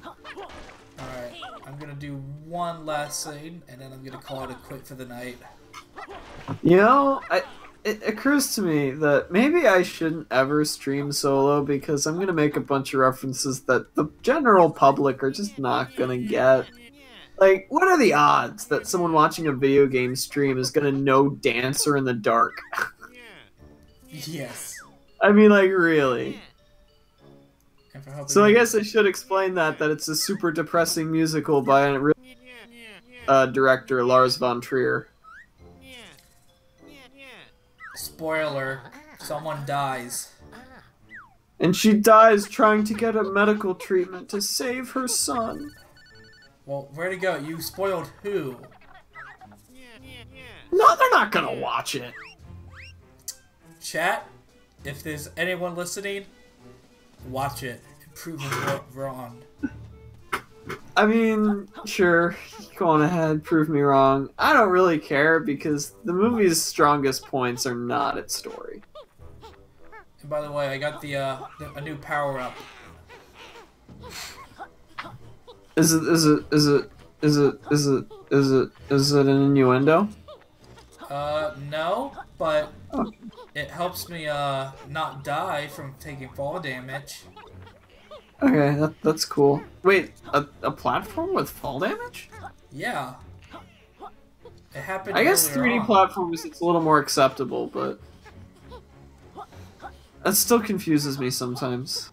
Alright, I'm gonna do one last thing, and then I'm gonna call it a quit for the night. You know, it occurs to me that maybe I shouldn't ever stream solo because I'm going to make a bunch of references that the general public are just not going to get. Like, what are the odds that someone watching a video game stream is going to know Dancer in the Dark? Yes. I mean, like, really. So I guess I should explain that it's a super depressing musical by a director, Lars von Trier. Spoiler, someone dies. And she dies trying to get a medical treatment to save her son. Well, where'd it go? You spoiled who? No, they're not gonna watch it. Chat, if there's anyone listening, watch it and prove them wrong. I mean, sure, go on ahead, prove me wrong. I don't really care because the movie's strongest points are not its story. And by the way, I got a new power up. Is it an innuendo? No, but Oh. it helps me not die from taking fall damage. Okay, that's cool. Wait, a platform with fall damage? Yeah. It happened I guess earlier 3D on. platforms it's a little more acceptable, but that still confuses me sometimes.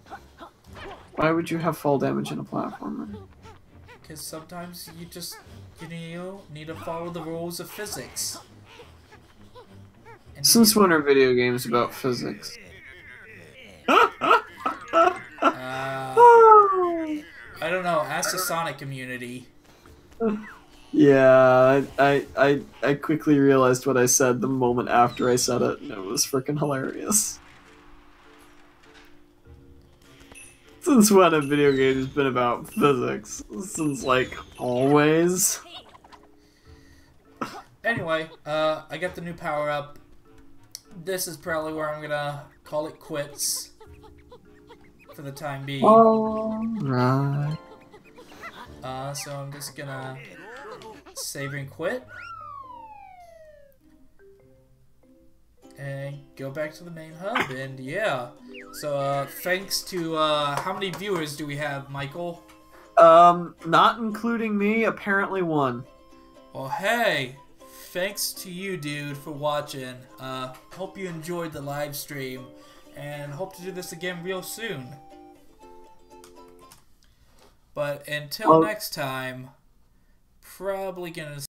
Why would you have fall damage in a platformer? Because sometimes you just, need to follow the rules of physics. And Since when are video games about physics? I don't know. Ask the Sonic community. Yeah, I quickly realized what I said the moment after I said it, and it was freaking hilarious. Since when have video games been about physics? Since, like, always? Anyway, I got the new power up. This is probably where I'm gonna call it quits. For the time being. Alright. So I'm just gonna save and quit. And go back to the main hub, and yeah. So, thanks to, how many viewers do we have, Michael? Not including me, apparently 1. Well, hey, thanks to you, dude, for watching. Hope you enjoyed the live stream, and hope to do this again real soon. But until next time, probably gonna